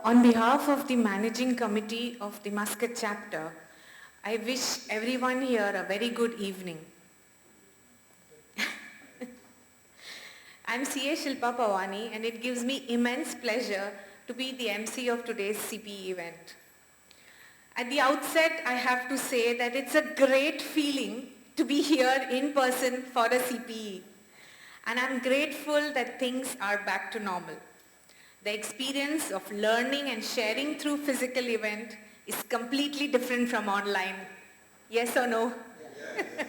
On behalf of the Managing Committee of the Muscat chapter, I wish everyone here a very good evening. I'm CA Shilpa Pawani, and it gives me immense pleasure to be the MC of today's CPE event. At the outset, I have to say that it's a great feeling to be here in person for a CPE. And I'm grateful that things are back to normal. The experience of learning and sharing through physical event is completely different from online. Yes or no? Yes.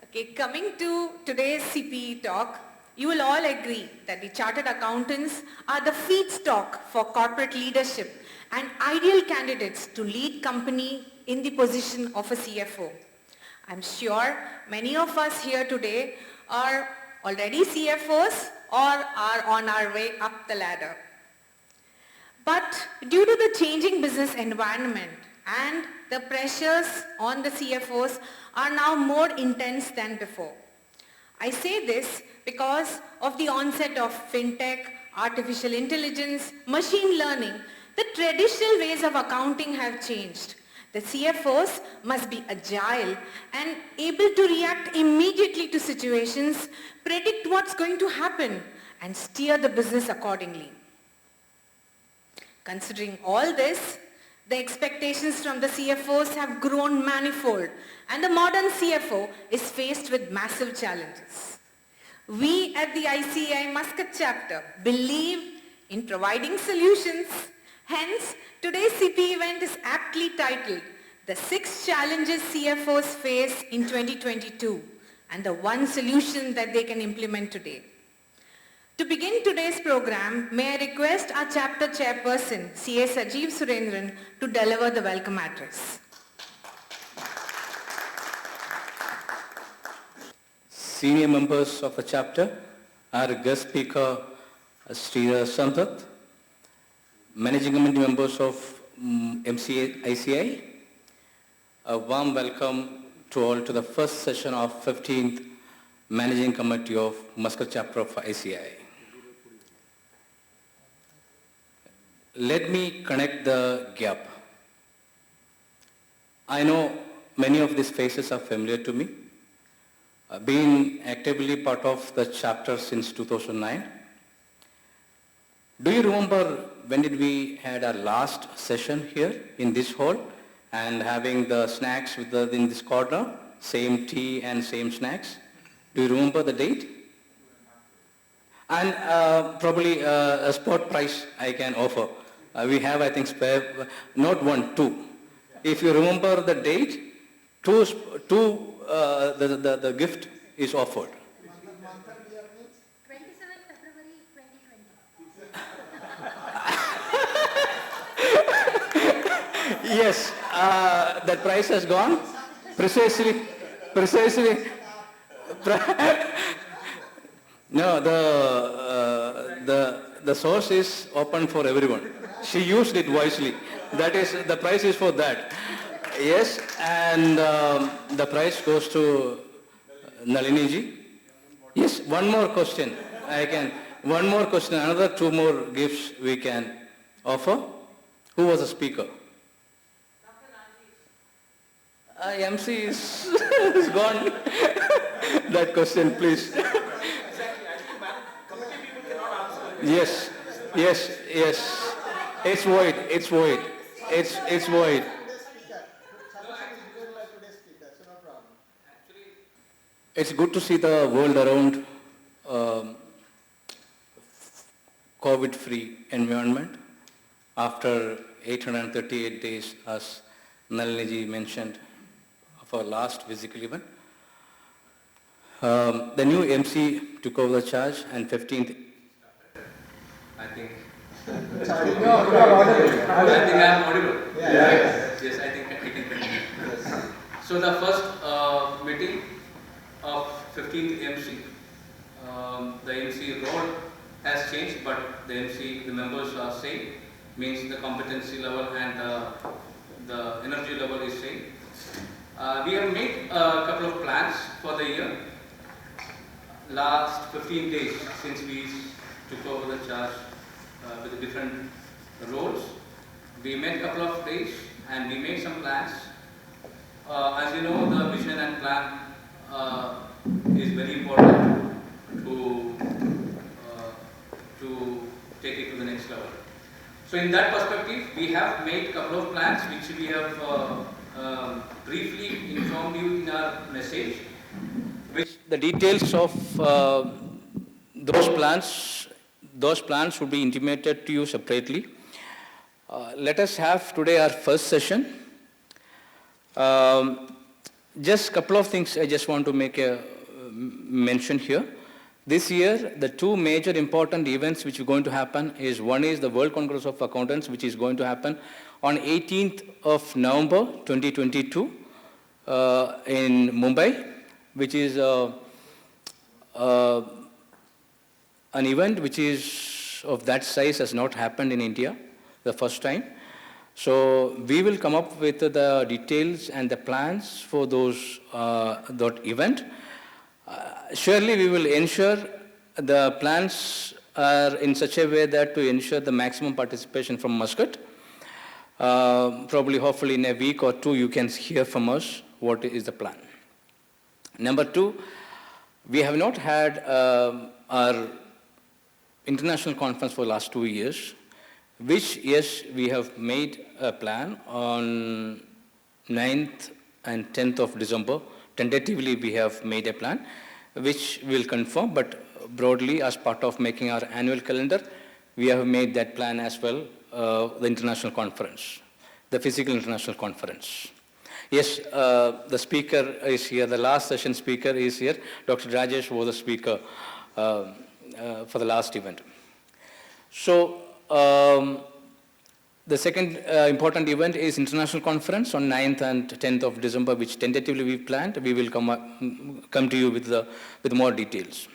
Okay, coming to today's CPE talk, you will all agree that the chartered accountants are the feedstock for corporate leadership and ideal candidates to lead company in the position of a CFO. I'm sure many of us here today are already CFOs or are on our way up the ladder. But due to the changing business environment and the pressures on the CFOs are now more intense than before. I say this because of the onset of fintech, artificial intelligence, machine learning. The traditional ways of accounting have changed. The CFOs must be agile and able to react immediately to situations, predict what's going to happen, and steer the business accordingly. Considering all this, the expectations from the CFOs have grown manifold, and the modern CFO is faced with massive challenges. We at the ICAI Muscat chapter believe in providing solutions. Hence, today's CP event is aptly titled The 6 Challenges CFOs Face in 2022 and the one solution that they can implement today. To begin today's program, may I request our chapter chairperson, CA Sajeev Surendran, to deliver the welcome address. Senior members of the chapter, our guest speaker, Sridhar Santhat, Managing Committee members of ICAI, a warm welcome to all to the first session of 15th Managing Committee of Muscat chapter of ICAI. Let me connect the gap. I know many of these faces are familiar to me. Being actively part of the chapter since 2009. Do you remember when did we had our last session here in this hall and having the snacks with in this corner, same tea and same snacks? Do you remember the date? And probably a spot price I can offer. We have, I think, spare, not one, two. If you remember the date, the gift is offered. 27th February 2020. Yes, that price has gone. Precisely. No, the source is open for everyone. She used it wisely. That is, the price is for that. Yes, and the price goes to Nalini ji. Yes, one more question. One more question, another 2 more gifts we can offer. Who was the speaker? MC is gone. That question, please. Yes. It's void. It's void. It's good to see the world around COVID-free environment after 838 days, as Nalini ji mentioned, of our last physical event. The new MC took over the charge and 15th. I think. I think I'm audible. Yes, I think I can continue. So the first meeting of 15th MC, the MC role has changed, but the members are same. Means the competency level and the energy level is same. We have made a couple of plans for the year. Last 15 days since we took over the charge with the different roles. We met a couple of days and we made some plans. As you know, the vision and plan is very important to take it to the next level. So in that perspective, we have made a couple of plans which we have briefly informed you in our message. The details of those plans would be intimated to you separately. Let us have today our first session. Just a couple of things I just want to make a mention here. This year, the two major important events which are going to happen is one is the World Congress of Accountants, which is going to happen on 18th of November 2022 in Mumbai, which is an event which is of that size has not happened in India the first time. So we will come up with the details and the plans for that event. Surely we will ensure the plans are in such a way that to ensure the maximum participation from Muscat. Probably, hopefully in a week or two, you can hear from us what is the plan. Number two, we have not had our international conference for the last 2 years, which, yes, we have made a plan on 9th and 10th of December. Tentatively, we have made a plan, which we'll confirm, but broadly, as part of making our annual calendar, we have made that plan as well, the international conference, the physical international conference. Yes, the speaker is here, the last session speaker is here. Dr. Rajesh was the speaker for the last event. So, the second important event is international conference on 9th and 10th of December, which tentatively we planned. We will come to you with more details.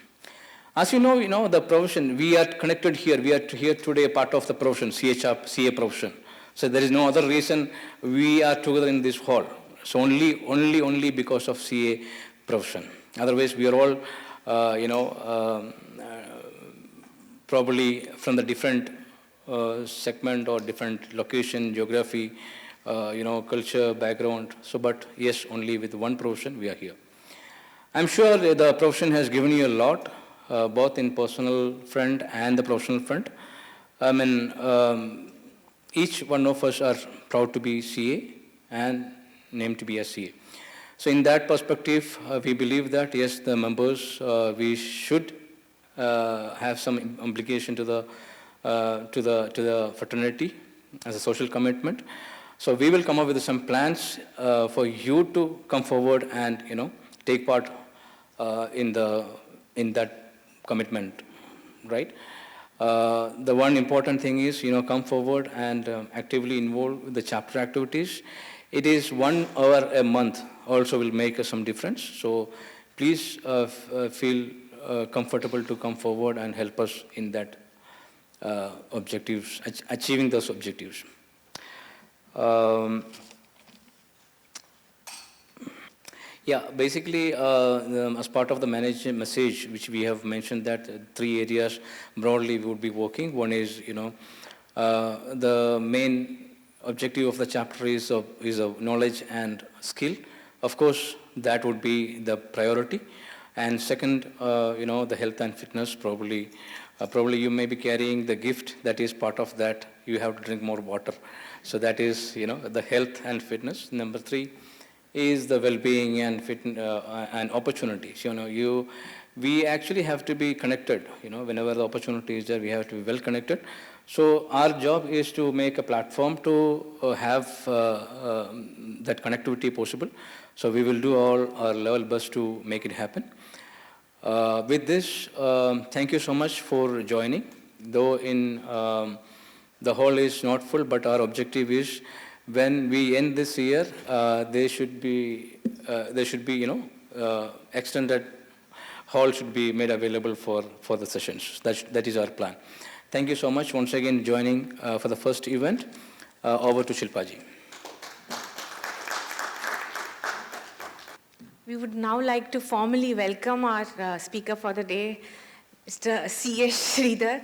As you know, the profession, we are connected here. We are here today, part of the profession, CA profession. So there is no other reason we are together in this hall. So only because of CA profession. Otherwise, we are all, probably from the different segment or different location, geography, culture, background. So, but yes, only with one profession we are here. I'm sure the profession has given you a lot, both in personal front and the professional front. I mean, each one of us are proud to be CA and named to be a CA. So, in that perspective, we believe that yes, the members we should have some implication to the fraternity as a social commitment. So we will come up with some plans for you to come forward and take part in that commitment, right? The one important thing is come forward and actively involve with the chapter activities. It is 1 hour a month also will make some difference. So please feel comfortable to come forward and help us in that objectives, achieving those objectives. Yeah, basically, as part of the management message, which we have mentioned that 3 areas broadly we would be working. One is, the main objective of the chapter is of knowledge and skill. Of course, that would be the priority. And second, the health and fitness, probably you may be carrying the gift that is part of that. You have to drink more water. So that is, the health and fitness. Number 3 is the well-being and opportunities. We actually have to be connected. Whenever the opportunity is there, we have to be well connected. So our job is to make a platform to have that connectivity possible. So we will do all our level best to make it happen. With this, thank you so much for joining. Though the hall is not full, but our objective is when we end this year, there should be extended hall should be made available for the sessions. That is our plan. Thank you so much once again joining for the first event. Over to Shilpaji. We would now like to formally welcome our speaker for the day, Mr. C.S. Sridhar.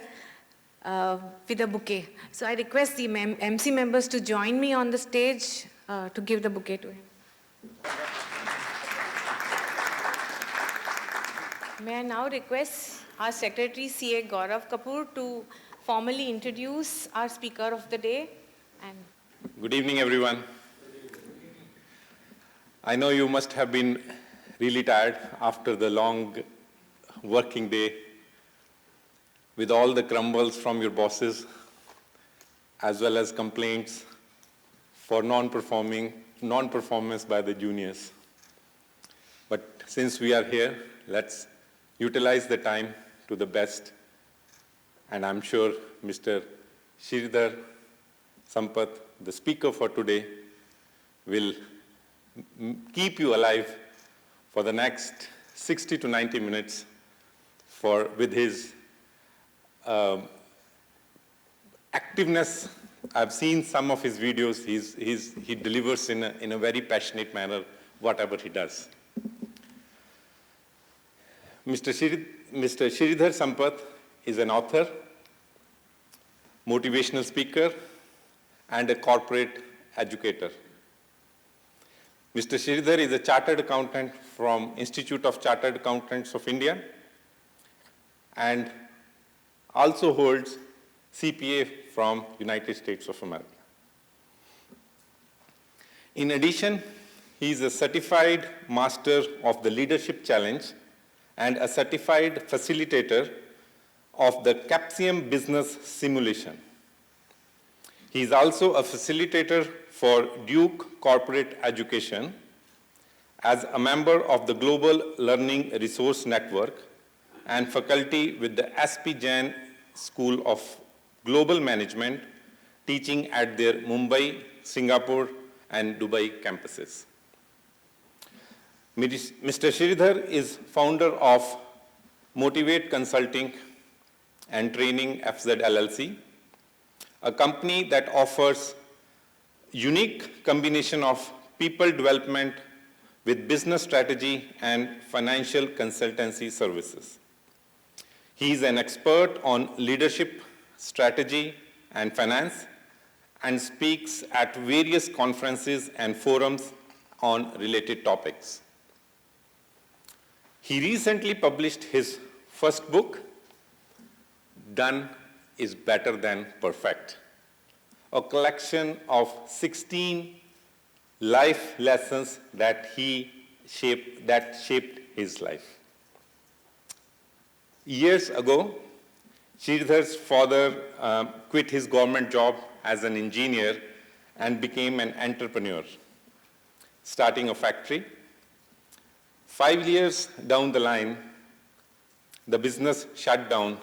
with a bouquet. So I request the MC members to join me on the stage to give the bouquet to him. May I now request our Secretary CA Gaurav Kapoor to formally introduce our speaker of the day. And Good evening, everyone. I know you must have been really tired after the long working day with all the grumbles from your bosses as well as complaints for non-performance by the juniors. But since we are here, let's utilize the time to the best. And I'm sure Mr. Sridhar Sampath, the speaker for today, will keep you alive for the next 60 to 90 minutes with his activeness. I've seen some of his videos. He delivers in a very passionate manner whatever he does. Mr. Sridhar Sampath is an author, motivational speaker, and a corporate educator. Mr. Sridhar is a chartered accountant from Institute of Chartered Accountants of India and also holds CPA from United States of America. In addition, he is a certified master of the Leadership Challenge and a certified facilitator of the Capsium Business Simulation. He is also a facilitator for Duke Corporate Education as a member of the Global Learning Resource Network and faculty with the S.P. Jain School of Global Management, teaching at their Mumbai, Singapore, and Dubai campuses. Mr. Sridhar is founder of Motivate Consulting and Training FZ LLC, a company that offers unique combination of people development with business strategy and financial consultancy services. He is an expert on leadership, strategy, and finance, and speaks at various conferences and forums on related topics. He recently published his first book, Done is Better Than Perfect, a collection of 16 life lessons that shaped his life. Years ago, Sridhar's father quit his government job as an engineer and became an entrepreneur, starting a factory. 5 years down the line, the business shut down,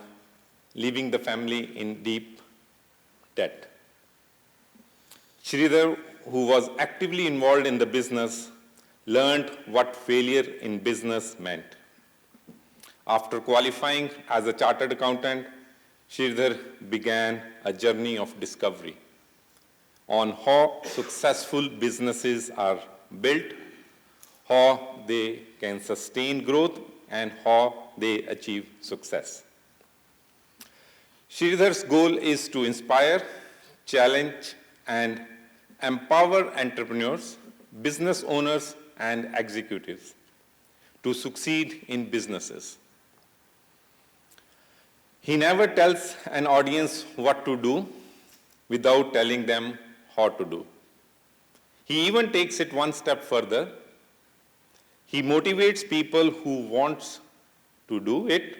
leaving the family in deep debt. Sridhar, who was actively involved in the business, learned what failure in business meant. After qualifying as a chartered accountant, Sridhar began a journey of discovery on how successful businesses are built, how they can sustain growth, and how they achieve success. Sridhar's goal is to inspire, challenge, and empower entrepreneurs, business owners, and executives to succeed in businesses. He never tells an audience what to do without telling them how to do. He even takes it one step further. He motivates people who want to do it,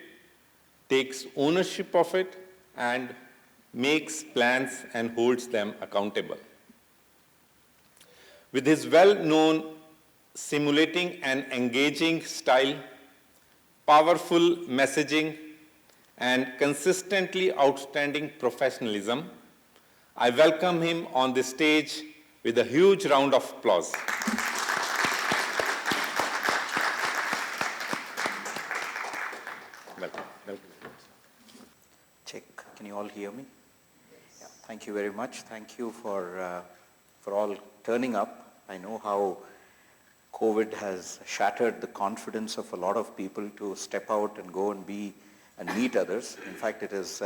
takes ownership of it, and makes plans and holds them accountable. With his well-known simulating and engaging style, powerful messaging, and consistently outstanding professionalism, I welcome him on the stage with a huge round of applause. Welcome. Check. Can you all hear me? Yeah. Thank you very much. Thank you for all turning up. I know how COVID has shattered the confidence of a lot of people to step out and go and meet others. In fact, it has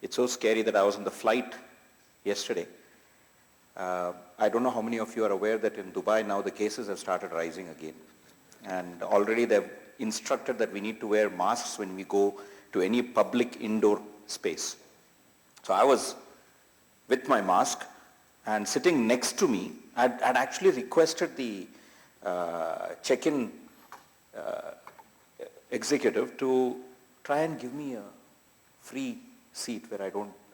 It's so scary that I was on the flight yesterday. I don't know how many of you are aware that in Dubai now the cases have started rising again. And already they've instructed that we need to wear masks when we go to any public indoor space. So I was with my mask, and sitting next to me, I'd actually requested the check-in executive to try and give me a free seat where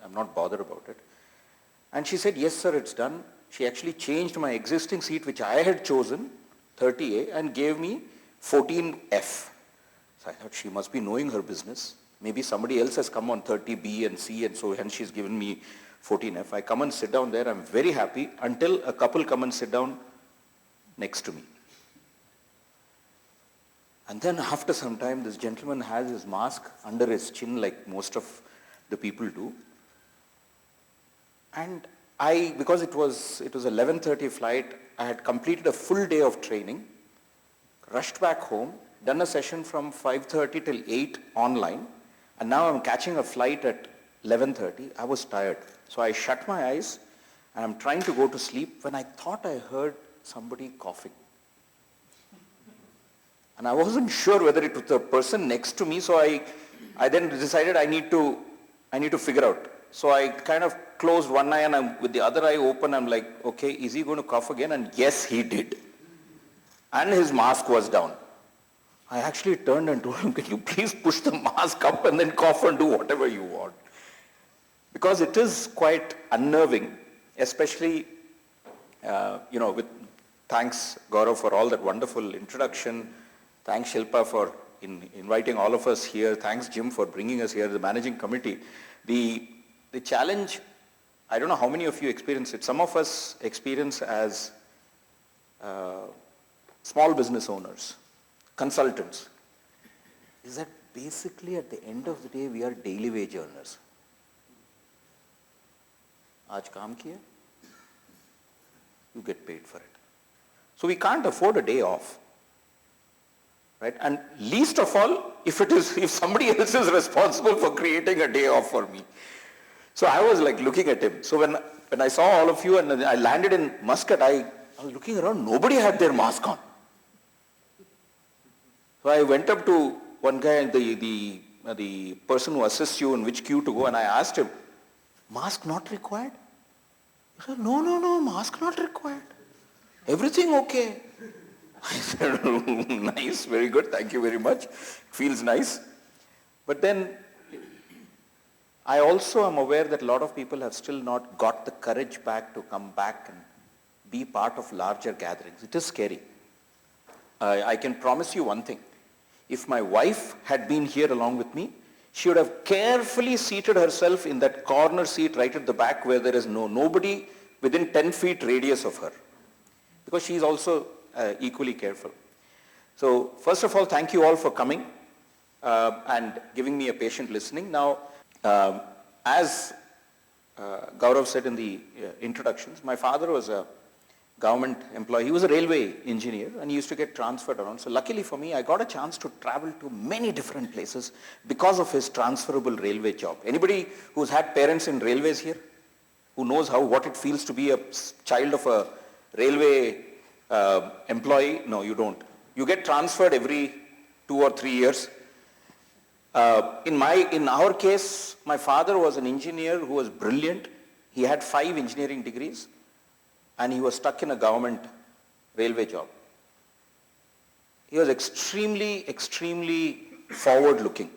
I'm not bothered about it. And she said, yes sir, it's done. She actually changed my existing seat, which I had chosen, 30A, and gave me 14F. So I thought she must be knowing her business. Maybe somebody else has come on 30B and C, and so hence she's given me 14F. I come and sit down there. I'm very happy until a couple come and sit down next to me. And then after some time, this gentleman has his mask under his chin like most of the people do. And because it was 11:30 flight, I had completed a full day of training, rushed back home, done a session from 5:30 till 8 online, and now I'm catching a flight at 11:30. I was tired. So I shut my eyes and I'm trying to go to sleep when I thought I heard somebody coughing. And I wasn't sure whether it was the person next to me, so I then decided I need to figure out. So I kind of closed one eye and with the other eye open, I'm like, okay, is he going to cough again? And yes, he did. And his mask was down. I actually turned and told him, can you please push the mask up and then cough and do whatever you want? Because it is quite unnerving, especially, with thanks Gaurav for all that wonderful introduction. Thanks Shilpa for inviting all of us here. Thanks Jim for bringing us here, the managing committee. The challenge, I don't know how many of you experience it. Some of us experience as small business owners, consultants, is that basically at the end of the day, we are daily wage earners. Aaj kaam kiya, you get paid for it. So we can't afford a day off. Right? And least of all, if somebody else is responsible for creating a day off for me. So I was like looking at him. So when I saw all of you and I landed in Muscat, I was looking around, nobody had their mask on. So I went up to one guy, the person who assists you in which queue to go, and I asked him, mask not required? He said, no, mask not required. Everything okay. I said, nice, very good, thank you very much. Feels nice. But then, I also am aware that a lot of people have still not got the courage back to come back and be part of larger gatherings. It is scary. I can promise you one thing. If my wife had been here along with me, she would have carefully seated herself in that corner seat right at the back where there is nobody within 10 feet radius of her. Because she is also equally careful. So first of all, thank you all for coming and giving me a patient listening. Now, as Gaurav said in the introductions, my father was a government employee. He was a railway engineer and he used to get transferred around. So luckily for me, I got a chance to travel to many different places because of his transferable railway job. Anybody who's had parents in railways here? Who knows what it feels to be a child of a railway employee? No, you don't. You get transferred every 2 or 3 years. In our case, my father was an engineer who was brilliant. He had 5 engineering degrees and he was stuck in a government railway job. He was extremely, extremely forward-looking.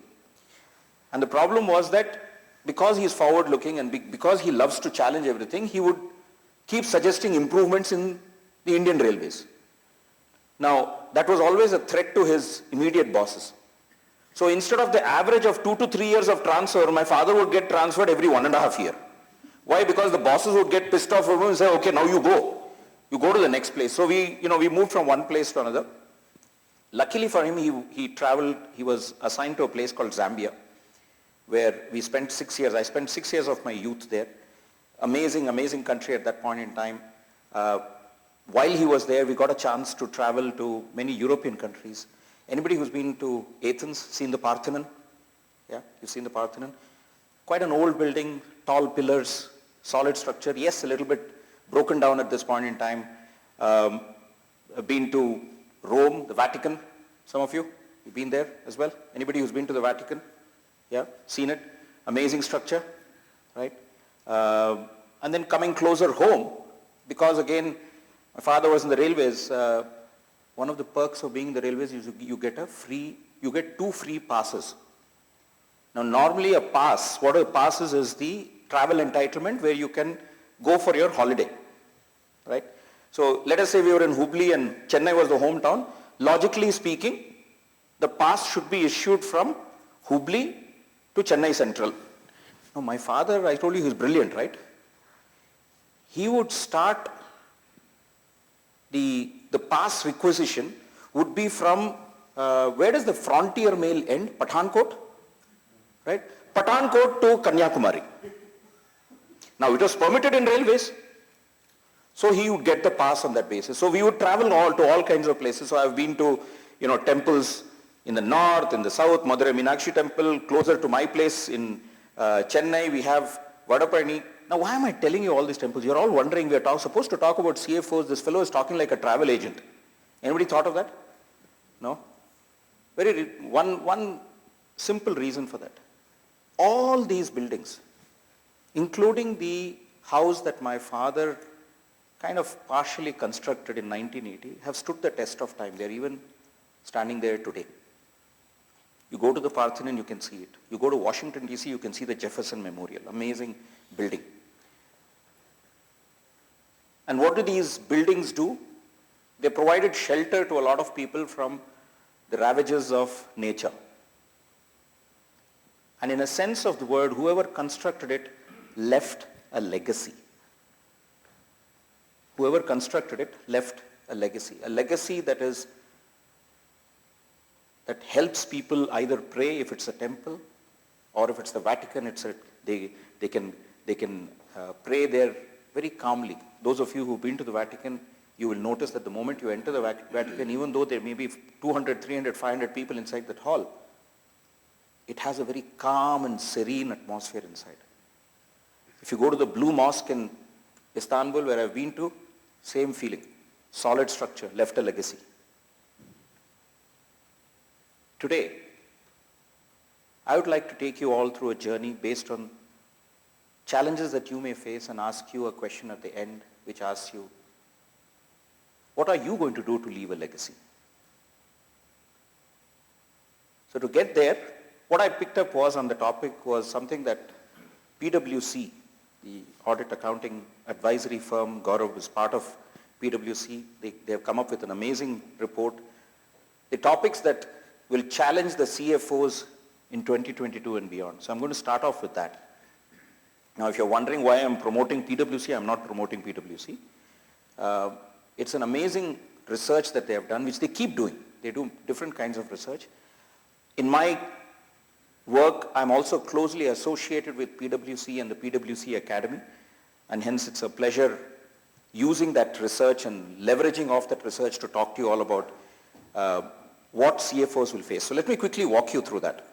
And the problem was that because he is forward-looking and because he loves to challenge everything, he would keep suggesting improvements in the Indian railways. Now, that was always a threat to his immediate bosses. So instead of the average of 2 to 3 years of transfer, my father would get transferred every 1.5 years. Why? Because the bosses would get pissed off with him and say, okay, now you go. You go to the next place. So we moved from one place to another. Luckily for him, he traveled, he was assigned to a place called Zambia, where we spent 6 years. I spent 6 years of my youth there. Amazing, amazing country at that point in time. While he was there, we got a chance to travel to many European countries. Anybody who's been to Athens, seen the Parthenon? Yeah, you've seen the Parthenon? quite an old building, tall pillars, solid structure. Yes, a little bit broken down at this point in time. I've been to Rome, the Vatican. Some of you, you've been there as well? Anybody who's been to the Vatican? Yeah, seen it? Amazing structure, right? And then coming closer home, because again, my father was in the railways. One of the perks of being in the railways is you get 2 free passes. Now normally a pass, what a pass is the travel entitlement where you can go for your holiday, right? So let us say we were in Hubli and Chennai was the hometown. Logically speaking, the pass should be issued from Hubli to Chennai Central. Now my father, I told you he's brilliant, right? He would start the pass requisition would be from, where does the frontier mail end? Pathankot? Right? Pathankot to Kanyakumari. Now it was permitted in railways. So he would get the pass on that basis. So we would travel to all kinds of places. So I've been to, temples in the north, in the south, Madurai Meenakshi temple, closer to my place in Chennai, we have Vadapani. Now why am I telling you all these temples? You're all wondering, we're supposed to talk about CFOs. This fellow is talking like a travel agent. Anybody thought of that? No? One simple reason for that. All these buildings, including the house that my father kind of partially constructed in 1980, have stood the test of time. They're even standing there today. You go to the Parthenon, you can see it. You go to Washington, D.C., you can see the Jefferson Memorial. Amazing building. And what do these buildings do? They provided shelter to a lot of people from the ravages of nature. And in a sense of the word, whoever constructed it left a legacy. Whoever constructed it left a legacy that helps people either pray if it's a temple, or if it's the Vatican, they can pray there very calmly. Those of you who've been to the Vatican, you will notice that the moment you enter the Vatican, even though there may be 200, 300, 500 people inside that hall, it has a very calm and serene atmosphere inside. If you go to the Blue Mosque in Istanbul, where I've been to, same feeling. Solid structure, left a legacy. Today, I would like to take you all through a journey based on challenges that you may face and ask you a question at the end which asks you, what are you going to do to leave a legacy? So to get there, what I picked up on the topic was something that PwC, the audit accounting advisory firm, Gaurav is part of PwC. They have come up with an amazing report. The topics that will challenge the CFOs in 2022 and beyond. So I'm going to start off with that. Now, if you're wondering why I'm promoting PwC, I'm not promoting PwC. It's an amazing research that they have done, which they keep doing. They do different kinds of research. In my work, I'm also closely associated with PwC and the PwC Academy, and hence it's a pleasure using that research and leveraging off that research to talk to you all about what CFOs will face. So let me quickly walk you through that.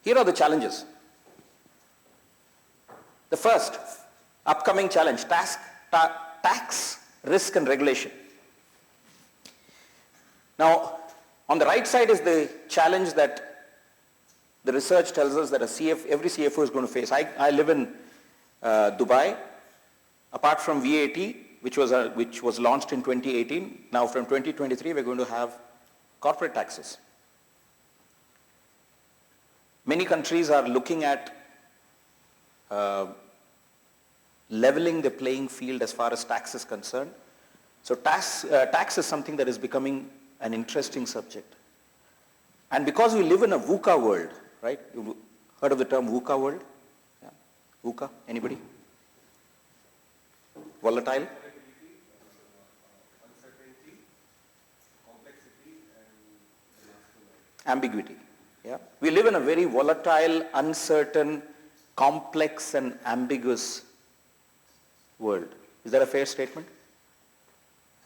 Here are the challenges. The first upcoming challenge, tax, risk and regulation. Now, on the right side is the challenge that the research tells us that every CFO is going to face. I live in Dubai. Apart from VAT, which was launched in 2018, now from 2023 we're going to have corporate taxes. Many countries are looking at leveling the playing field as far as tax is concerned. So tax is something that is becoming an interesting subject. And because we live in a VUCA world, right? You've heard of the term VUCA world? Yeah. VUCA, anybody? Volatile? Ambiguity. Yeah. We live in a very volatile, uncertain, complex and ambiguous world. Is that a fair statement?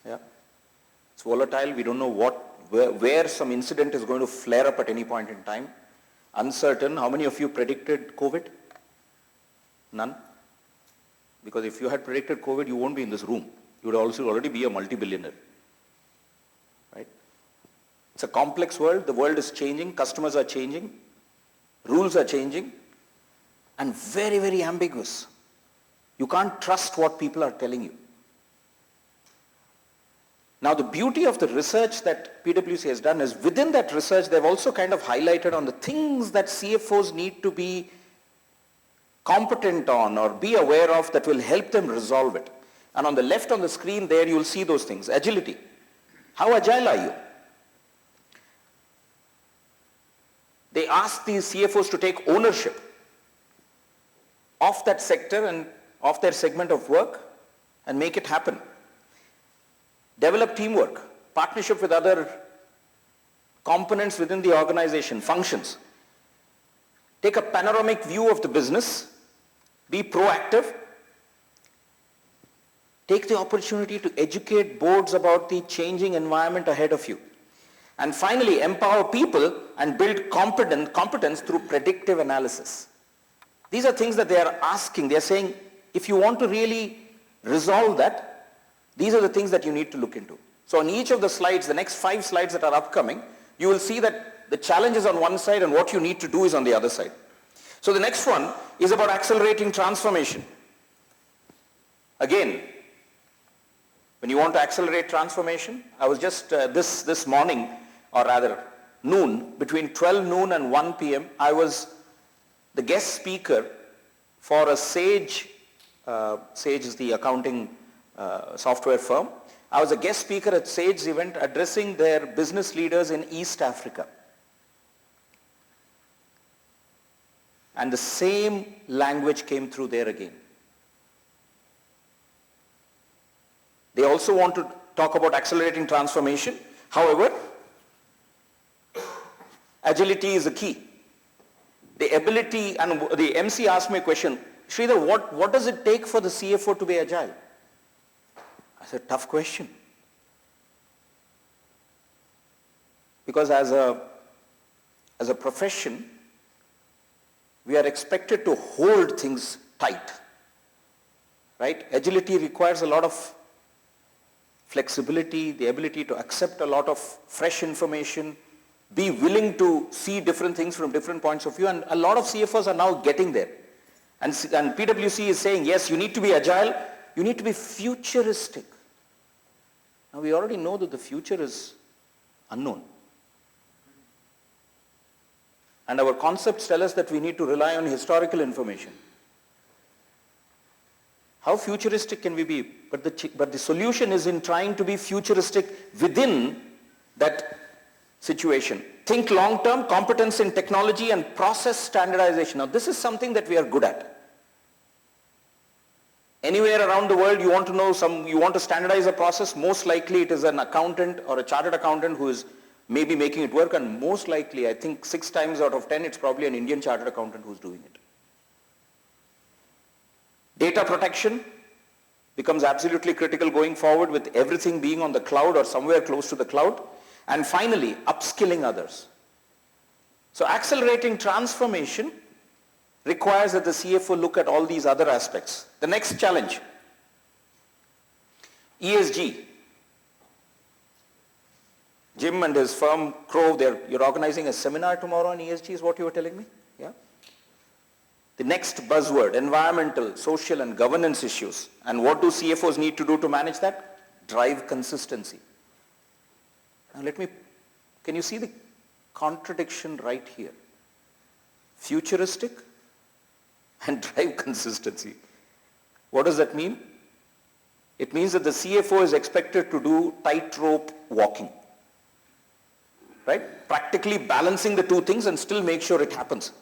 Yeah. It's volatile. We don't know where some incident is going to flare up at any point in time. Uncertain. How many of you predicted COVID? None? Because if you had predicted COVID, you won't be in this room. You would also already be a multi-billionaire. Right? It's a complex world. The world is changing. Customers are changing. Rules are changing. And very, very ambiguous. You can't trust what people are telling you. Now the beauty of the research that PwC has done is within that research they've also kind of highlighted on the things that CFOs need to be competent on or be aware of that will help them resolve it. And on the left on the screen there you'll see those things. Agility. How agile are you? They ask these CFOs to take ownership of that sector and of their segment of work and make it happen. Develop teamwork, partnership with other components within the organization, functions. Take a panoramic view of the business, be proactive, take the opportunity to educate boards about the changing environment ahead of you. And finally, empower people and build competence through predictive analysis. These are things that they are asking. They are saying, if you want to really resolve that, these are the things that you need to look into. So on each of the slides, the next 5 slides that are upcoming, you will see that the challenge is on one side and what you need to do is on the other side. So the next one is about accelerating transformation. Again, when you want to accelerate transformation, I was just this morning, or rather noon, between 12 noon and 1 p.m., I was the guest speaker for a Sage is the accounting software firm. I was a guest speaker at Sage's event addressing their business leaders in East Africa. And the same language came through there again. They also want to talk about accelerating transformation. However, agility is the key. The ability, and the MC asked me a question, Sridhar, what does it take for the CFO to be agile? I said, tough question. Because as a profession, we are expected to hold things tight. Right? Agility requires a lot of flexibility, the ability to accept a lot of fresh information, be willing to see different things from different points of view, and a lot of CFOs are now getting there. And PwC is saying, yes, you need to be agile, you need to be futuristic. Now we already know that the future is unknown. And our concepts tell us that we need to rely on historical information. How futuristic can we be? But the solution is in trying to be futuristic within that situation. Think long-term, competence in technology and process standardization. Now this is something that we are good at. Anywhere around the world you want to standardize a process, most likely it is an accountant or a chartered accountant who is maybe making it work, and most likely, I think 6 times out of 10, it's probably an Indian chartered accountant who's doing it. Data protection becomes absolutely critical going forward with everything being on the cloud or somewhere close to the cloud. And finally, upskilling others. So accelerating transformation requires that the CFO look at all these other aspects. The next challenge, ESG. Jim and his firm, Crow, you're organizing a seminar tomorrow on ESG is what you were telling me? Yeah. The next buzzword, environmental, social and governance issues. And what do CFOs need to do to manage that? Drive consistency. Now can you see the contradiction right here? Futuristic and drive consistency. What does that mean? It means that the CFO is expected to do tightrope walking. Right? Practically balancing the two things and still make sure it happens.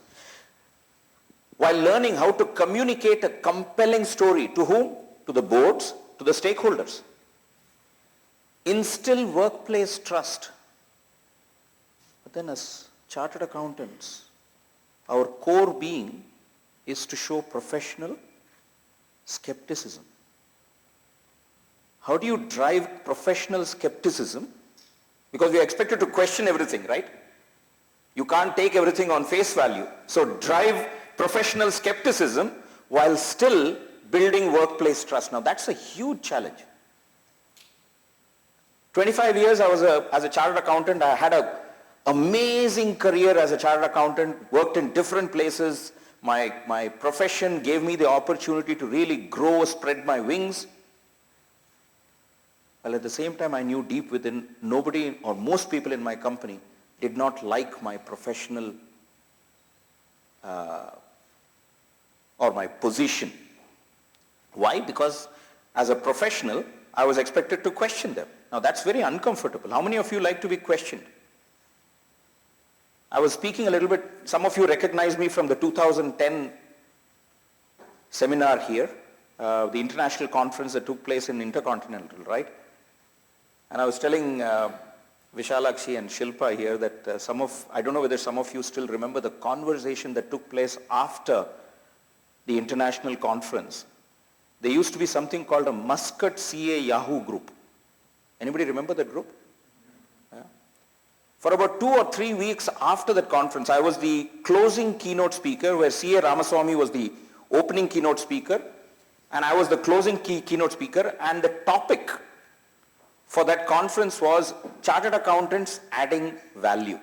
While learning how to communicate a compelling story to whom? To the boards, to the stakeholders. Instill workplace trust. But then as chartered accountants, our core being is to show professional skepticism. How do you drive professional skepticism Because we are expected to question everything, right? You can't take everything on face value. So drive professional skepticism while still building workplace trust. Now that's a huge challenge. 25 years as a chartered accountant. I had an amazing career as a chartered accountant, worked in different places. My profession gave me the opportunity to really grow, spread my wings. While at the same time I knew deep within, nobody or most people in my company did not like my professional or my position. Why? Because as a professional, I was expected to question them. Now that's very uncomfortable. How many of you like to be questioned? I was speaking a little bit, some of you recognize me from the 2010 seminar here, the international conference that took place in Intercontinental, right? And I was telling Vishalakshi and Shilpa here that I don't know whether some of you still remember the conversation that took place after the international conference. There used to be something called a Muscat CA Yahoo group. Anybody remember that group? Yeah. For about 2 or 3 weeks after that conference, I was the closing keynote speaker where CA Ramaswamy was the opening keynote speaker and I was the closing keynote speaker, and the topic for that conference was chartered accountants adding value.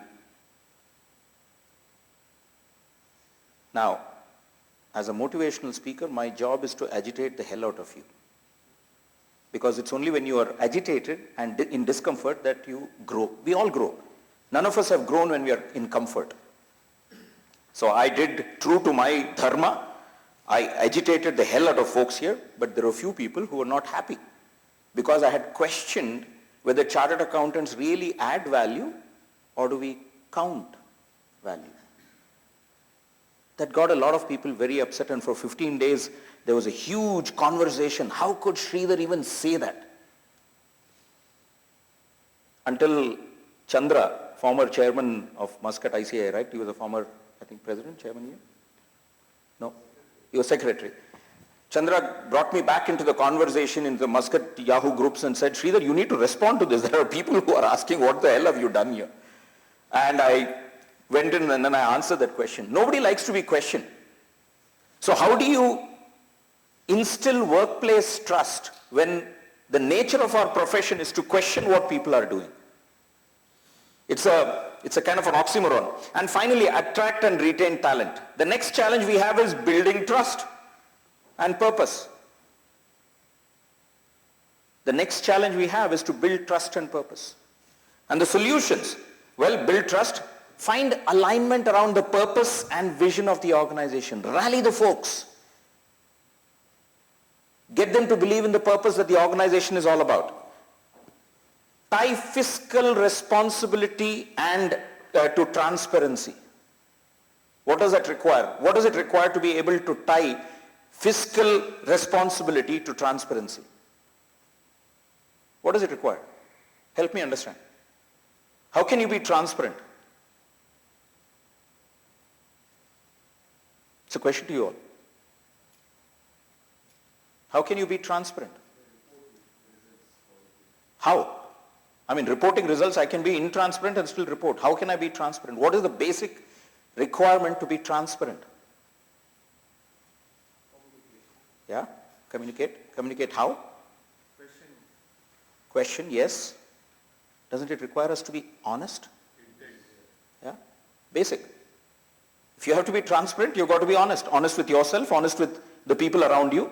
Now, as a motivational speaker, my job is to agitate the hell out of you. Because it's only when you are agitated and in discomfort that you grow. We all grow. None of us have grown when we are in comfort. So I did true to my dharma. I agitated the hell out of folks here, but there were few people who were not happy because I had questioned whether chartered accountants really add value or do we count value. That got a lot of people very upset, and for 15 days there was a huge conversation. How could Sridhar even say that? Until Chandra, former chairman of Muscat ICI, right? He was a former, I think, president, chairman here? No, he was secretary. Chandra brought me back into the conversation in the Muscat Yahoo groups and said, Sridhar, you need to respond to this. There are people who are asking, what the hell have you done here? And I went in and then I answered that question. Nobody likes to be questioned. So how do you instill workplace trust when the nature of our profession is to question what people are doing? It's a kind of an oxymoron. And finally, attract and retain talent. The next challenge we have is building trust and purpose. The next challenge we have is to build trust and purpose. And the solutions, well, build trust, find alignment around the purpose and vision of the organization. Rally the folks. Get them to believe in the purpose that the organization is all about. Tie fiscal responsibility and to transparency. What does that require? What does it require to be able to tie fiscal responsibility to transparency? What does it require? Help me understand. How can you be transparent? It's a question to you all. How can you be transparent? How? I mean, reporting results, I can be intransparent and still report. How can I be transparent? What is the basic requirement to be transparent? Yeah? Communicate. Communicate how? Question, yes. Doesn't it require us to be honest? Yeah? Basic. If you have to be transparent, you've got to be honest. Honest with yourself, honest with the people around you.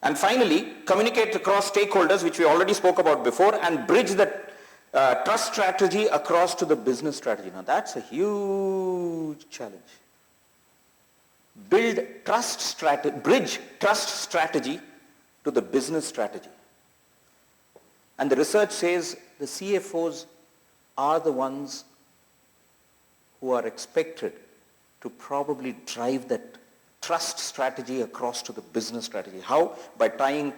And finally, communicate across stakeholders, which we already spoke about before, and bridge that trust strategy across to the business strategy. Now that's a huge challenge. Bridge trust strategy to the business strategy. And the research says the CFOs are the ones who are expected to probably drive that trust strategy across to the business strategy. How? By tying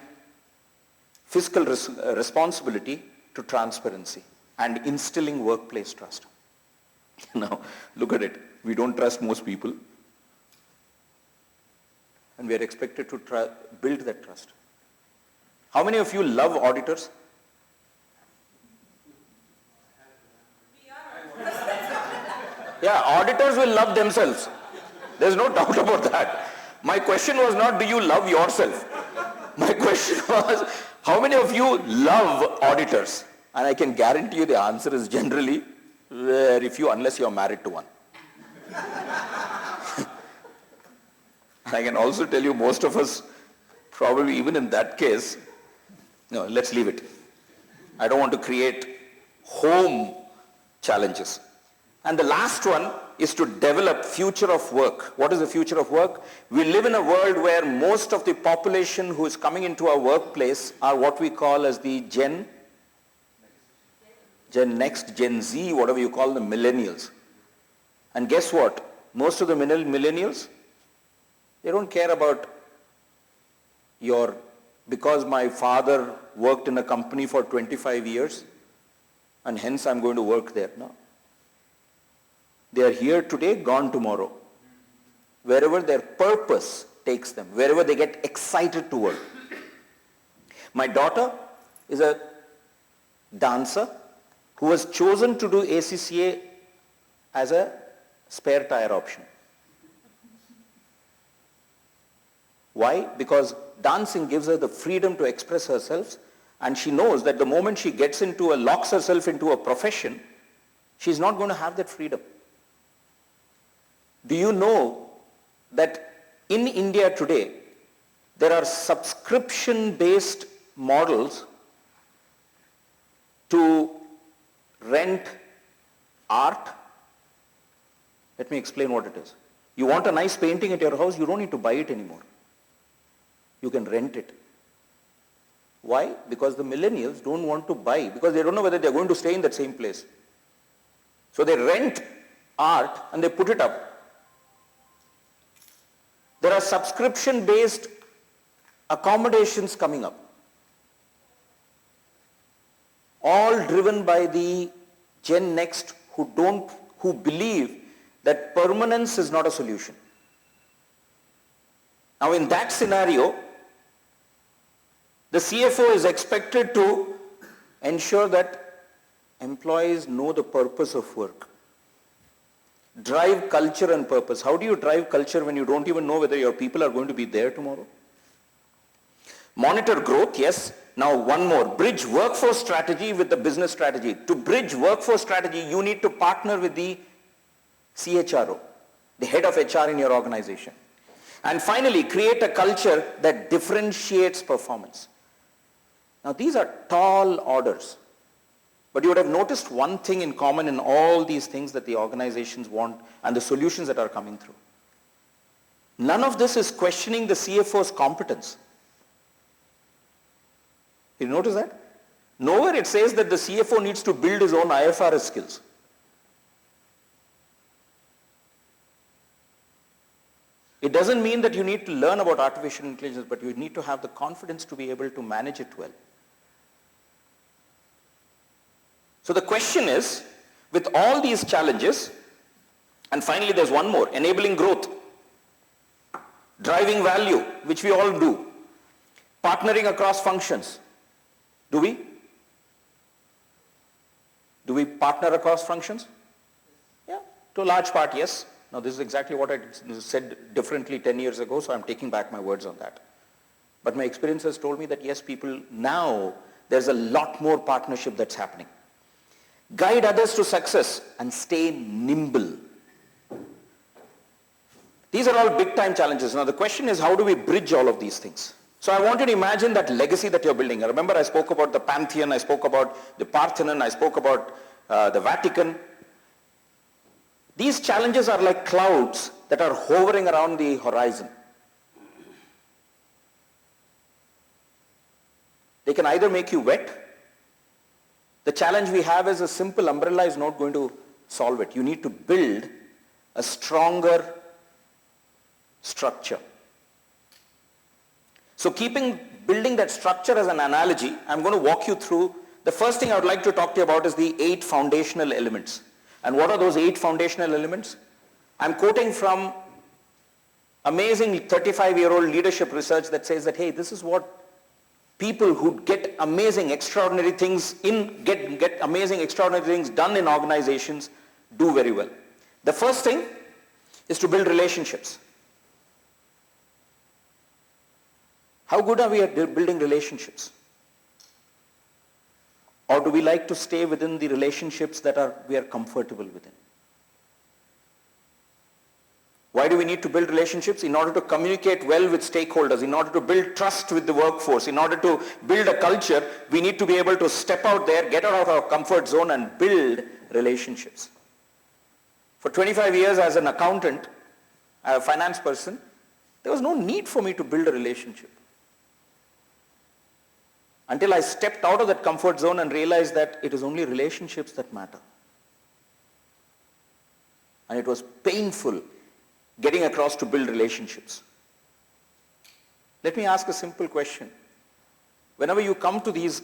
fiscal responsibility to transparency and instilling workplace trust. Now, look at it. We don't trust most people. And we are expected to build that trust. How many of you love auditors? Yeah, auditors will love themselves. There's no doubt about that. My question was not, do you love yourself? My question was, how many of you love auditors? And I can guarantee you the answer is generally very few, unless you're married to one. I can also tell you most of us, probably even in that case, no, let's leave it. I don't want to create home challenges. And the last one is to develop future of work. What is the future of work? We live in a world where most of the population who is coming into our workplace are what we call as the Gen Next, Gen Z, whatever you call them, millennials. And guess what? Most of the millennials, they don't care about because my father worked in a company for 25 years and hence I'm going to work there. No. They are here today, gone tomorrow. Wherever their purpose takes them, wherever they get excited to work. My daughter is a dancer who has chosen to do ACCA as a spare tire option. Why? Because dancing gives her the freedom to express herself, and she knows that the moment she locks herself into a profession, she's not going to have that freedom. Do you know that in India today, there are subscription-based models to rent art? Let me explain what it is. You want a nice painting at your house, you don't need to buy it anymore. You can rent it. Why? Because the millennials don't want to buy, because they don't know whether they're going to stay in that same place. So they rent art and they put it up. There are subscription-based accommodations coming up, all driven by the Gen Next who believe that permanence is not a solution. Now in that scenario, the CFO is expected to ensure that employees know the purpose of work. Drive culture and purpose. How do you drive culture when you don't even know whether your people are going to be there tomorrow? Monitor growth, yes. Now one more. Bridge workforce strategy with the business strategy. To bridge workforce strategy, you need to partner with the CHRO, the head of HR in your organization. And finally, create a culture that differentiates performance. Now these are tall orders. But you would have noticed one thing in common in all these things that the organizations want and the solutions that are coming through. None of this is questioning the CFO's competence. You notice that? Nowhere it says that the CFO needs to build his own IFRS skills. It doesn't mean that you need to learn about artificial intelligence, but you need to have the confidence to be able to manage it well. So the question is, with all these challenges, and finally there's one more, enabling growth, driving value, which we all do, partnering across functions. Do we? Do we partner across functions? Yeah, to a large part, yes. Now this is exactly what I said differently 10 years ago, so I'm taking back my words on that. But my experience has told me that yes, people now, there's a lot more partnership that's happening. Guide others to success and stay nimble. These are all big time challenges. Now the question is, how do we bridge all of these things? So I want you to imagine that legacy that you're building. Remember I spoke about the Pantheon, I spoke about the Parthenon, I spoke about the Vatican. These challenges are like clouds that are hovering around the horizon. They can either make you wet. The challenge we have is a simple umbrella is not going to solve it. You need to build a stronger structure. So building that structure as an analogy, I'm going to walk you through. The first thing I would like to talk to you about is the 8 foundational elements. And what are those 8 foundational elements? I'm quoting from amazing 35-year-old leadership research that says that, hey, this is what people who get amazing, extraordinary things get amazing, extraordinary things done in organizations do very well. The first thing is to build relationships. How good are we at building relationships? Or do we like to stay within the relationships that we are comfortable within? Why do we need to build relationships? In order to communicate well with stakeholders, in order to build trust with the workforce, in order to build a culture, we need to be able to step out there, get out of our comfort zone and build relationships. For 25 years as an accountant, a finance person, there was no need for me to build a relationship. Until I stepped out of that comfort zone and realized that it is only relationships that matter. And it was painful getting across to build relationships. Let me ask a simple question. Whenever you come to these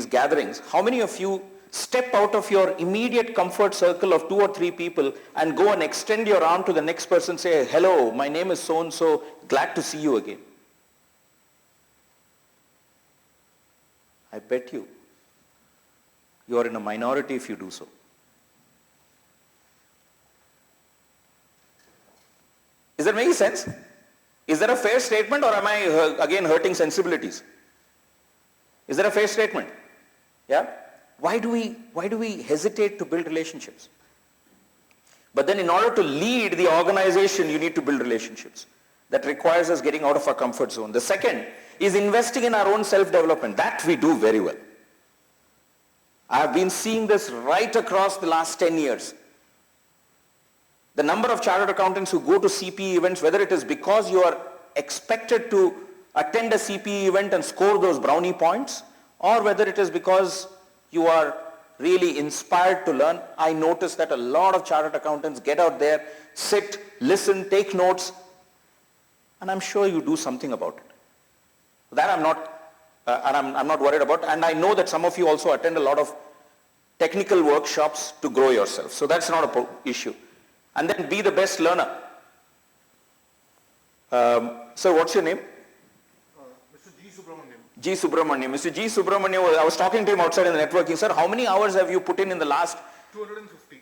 gatherings, how many of you step out of your immediate comfort circle of 2 or 3 people and go and extend your arm to the next person, say, hello, my name is so-and-so, glad to see you again? I bet you are in a minority if you do so. Is that making sense? Is that a fair statement, or am I again hurting sensibilities? Is that a fair statement? Yeah? Why do we hesitate to build relationships? But then in order to lead the organization, you need to build relationships. That requires us getting out of our comfort zone. The second is investing in our own self-development. That we do very well. I have been seeing this right across the last 10 years. The number of chartered accountants who go to CPE events, whether it is because you are expected to attend a CPE event and score those brownie points, or whether it is because you are really inspired to learn. I notice that a lot of chartered accountants get out there, sit, listen, take notes, and I'm sure you do something about it. That I'm not worried about, and I know that some of you also attend a lot of technical workshops to grow yourself. So that's not an issue. And then be the best learner. Sir, what's your name? Mr. G. Subramaniam. G. Subramaniam. Mr. G. Subramaniam, I was talking to him outside in the networking. Sir, how many hours have you put in the last? 250.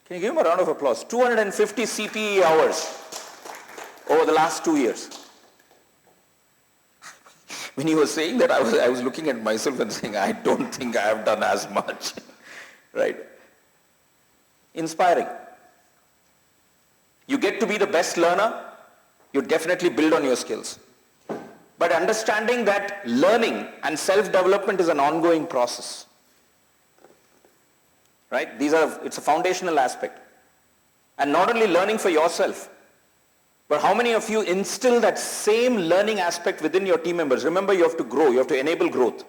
Can you give him a round of applause? 250 CPE hours over the last 2 years. When he was saying that, I was looking at myself and saying, I don't think I have done as much. Right? Inspiring. You get to be the best learner, you definitely build on your skills. But understanding that learning and self-development is an ongoing process. Right? It's a foundational aspect. And not only learning for yourself, but how many of you instill that same learning aspect within your team members? Remember, you have to grow, you have to enable growth.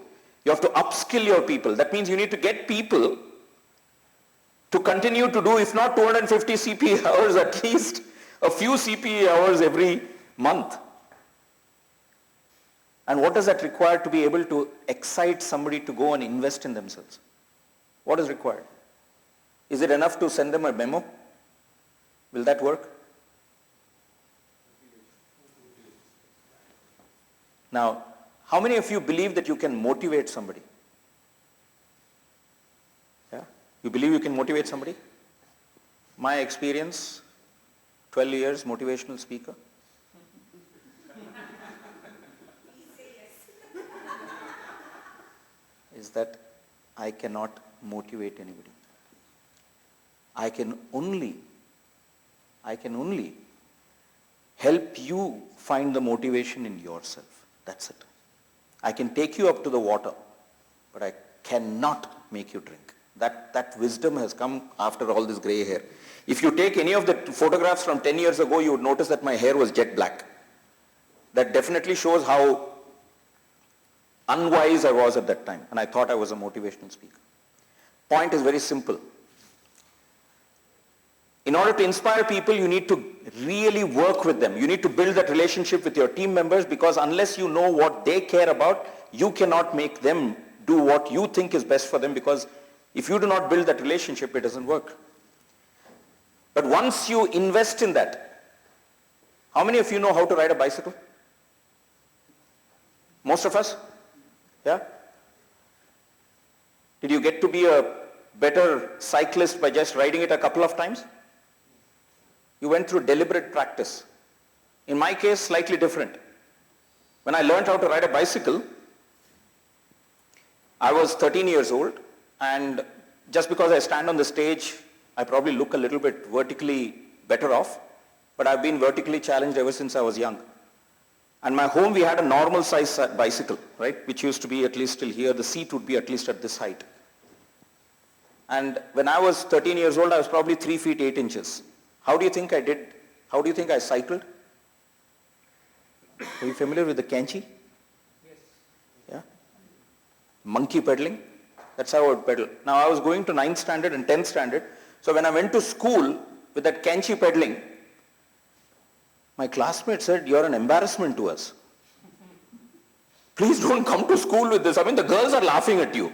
You have to upskill your people. That means you need to get people to continue to do, if not 250 CPE hours, at least a few CPE hours every month. And what does that require to be able to excite somebody to go and invest in themselves? What is required? Is it enough to send them a memo? Will that work? Now, how many of you believe that you can motivate somebody? Yeah? You believe you can motivate somebody? My experience, 12 years motivational speaker. Is that I cannot motivate anybody. I can only help you find the motivation in yourself. That's it. I can take you up to the water, but I cannot make you drink. That wisdom has come after all this gray hair. If you take any of the photographs from 10 years ago, you would notice that my hair was jet black. That definitely shows how unwise I was at that time, and I thought I was a motivational speaker. Point is very simple. In order to inspire people, you need to really work with them. You need to build that relationship with your team members, because unless you know what they care about, you cannot make them do what you think is best for them, because if you do not build that relationship, it doesn't work. But once you invest in that, how many of you know how to ride a bicycle? Most of us? Yeah? Did you get to be a better cyclist by just riding it a couple of times? You went through deliberate practice. In my case, slightly different. When I learned how to ride a bicycle, I was 13 years old, and just because I stand on the stage, I probably look a little bit vertically better off, but I've been vertically challenged ever since I was young. And my home, we had a normal size bicycle, right, which used to be at least till here. The seat would be at least at this height. And when I was 13 years old, I was probably 3 feet 8 inches. How do you think I did? How do you think I cycled? Are you familiar with the kanchi? Yes. Yeah? Monkey pedaling. That's how I would pedal. Now I was going to 9th standard and 10th standard. So when I went to school with that kanchi pedaling, my classmate said, "You're an embarrassment to us. Please don't come to school with this. I mean, the girls are laughing at you."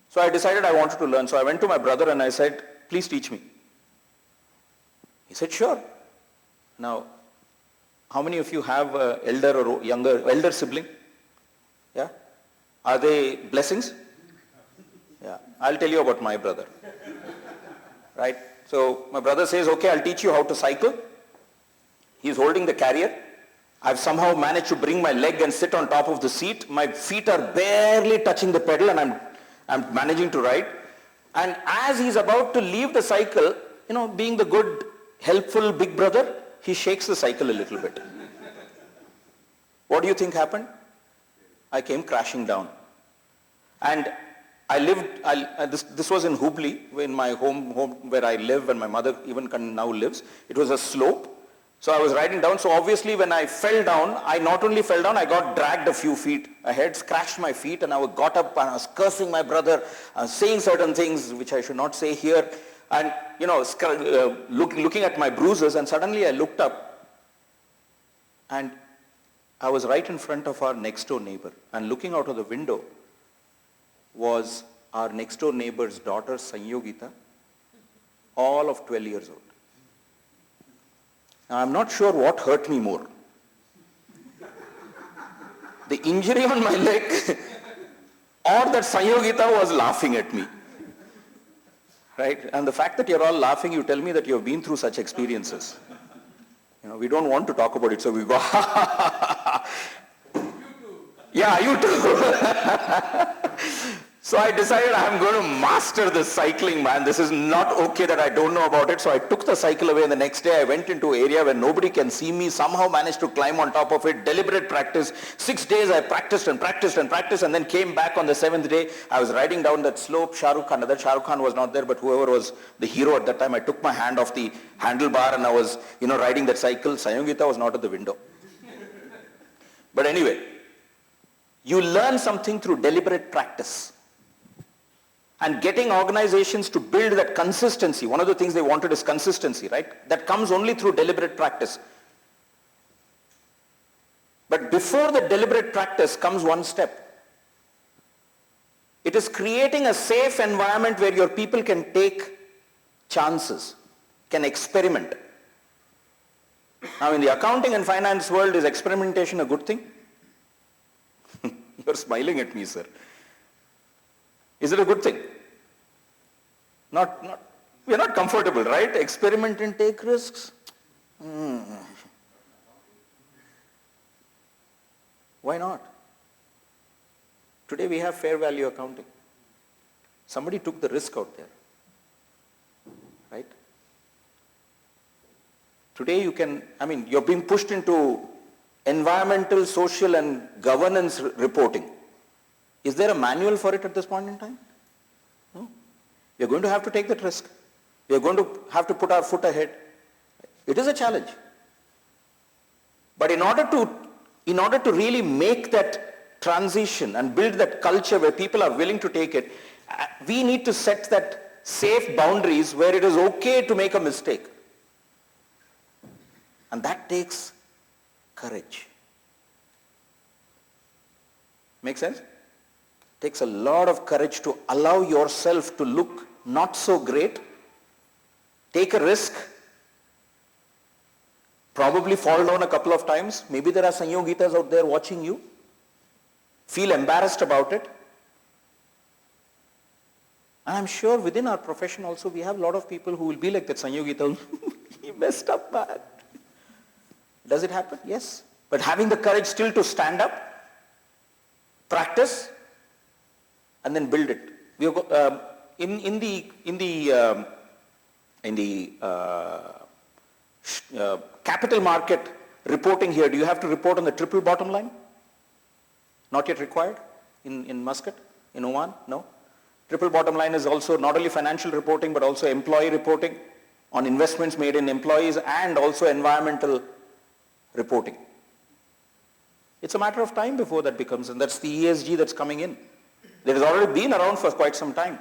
So I decided I wanted to learn. So I went to my brother and I said, "Please teach me." He said, "Sure." Now, how many of you have elder sibling? Yeah? Are they blessings? Yeah. I'll tell you about my brother. Right? So my brother says, "Okay, I'll teach you how to cycle." He's holding the carrier. I've somehow managed to bring my leg and sit on top of the seat. My feet are barely touching the pedal and I'm managing to ride. And as he's about to leave the cycle, being the good, helpful big brother, he shakes the cycle a little bit. What do you think happened? I came crashing down. And I lived, this was in Hubli, in my home where I live and my mother even now lives. It was a slope. So I was riding down. So obviously when I fell down, I not only fell down, I got dragged a few feet ahead, scratched my feet, and I got up and I was cursing my brother, saying certain things which I should not say here. And, looking at my bruises, and suddenly I looked up and I was right in front of our next door neighbor. And looking out of the window was our next door neighbor's daughter, Sanyogita, all of 12 years old. Now, I'm not sure what hurt me more. The injury on my leg or that Sanyogita was laughing at me. Right? And the fact that you're all laughing, you tell me that you've been through such experiences. We don't want to talk about it, so we go, yeah, you too. So I decided I'm going to master this cycling, man. This is not okay that I don't know about it. So I took the cycle away, and the next day I went into an area where nobody can see me, somehow managed to climb on top of it, deliberate practice. 6 days I practiced and practiced and practiced, and then came back on the 7th day. I was riding down that slope. Shah Rukh Khan was not there, but whoever was the hero at that time, I took my hand off the handlebar and I was, riding that cycle. Sanyogita was not at the window. But anyway, you learn something through deliberate practice. And getting organizations to build that consistency, one of the things they wanted is consistency, right? That comes only through deliberate practice. But before the deliberate practice comes one step. It is creating a safe environment where your people can take chances, can experiment. Now in the accounting and finance world, is experimentation a good thing? You're smiling at me, sir. Is it a good thing? We're not comfortable, right? Experiment and take risks. Why not? Today we have fair value accounting. Somebody took the risk out there, right? Today you're being pushed into environmental, social and governance reporting. Is there a manual for it at this point in time? No. We are going to have to take that risk. We are going to have to put our foot ahead. It is a challenge. But in order to really make that transition and build that culture where people are willing to take it, we need to set that safe boundaries where it is okay to make a mistake. And that takes courage. Make sense? Takes a lot of courage to allow yourself to look not so great, take a risk, probably fall down a couple of times. Maybe there are Sanyogitas out there watching you. Feel embarrassed about it. And I'm sure within our profession also we have a lot of people who will be like that Sanyogita. He messed up, man. Does it happen? Yes. But having the courage still to stand up, practice, and then build it. We have got, in the capital market reporting here, do you have to report on the triple bottom line? Not yet required in Muscat, in Oman? No. Triple bottom line is also not only financial reporting but also employee reporting on investments made in employees and also environmental reporting. It's a matter of time before that becomes, and that's the ESG that's coming in. That has already been around for quite some time.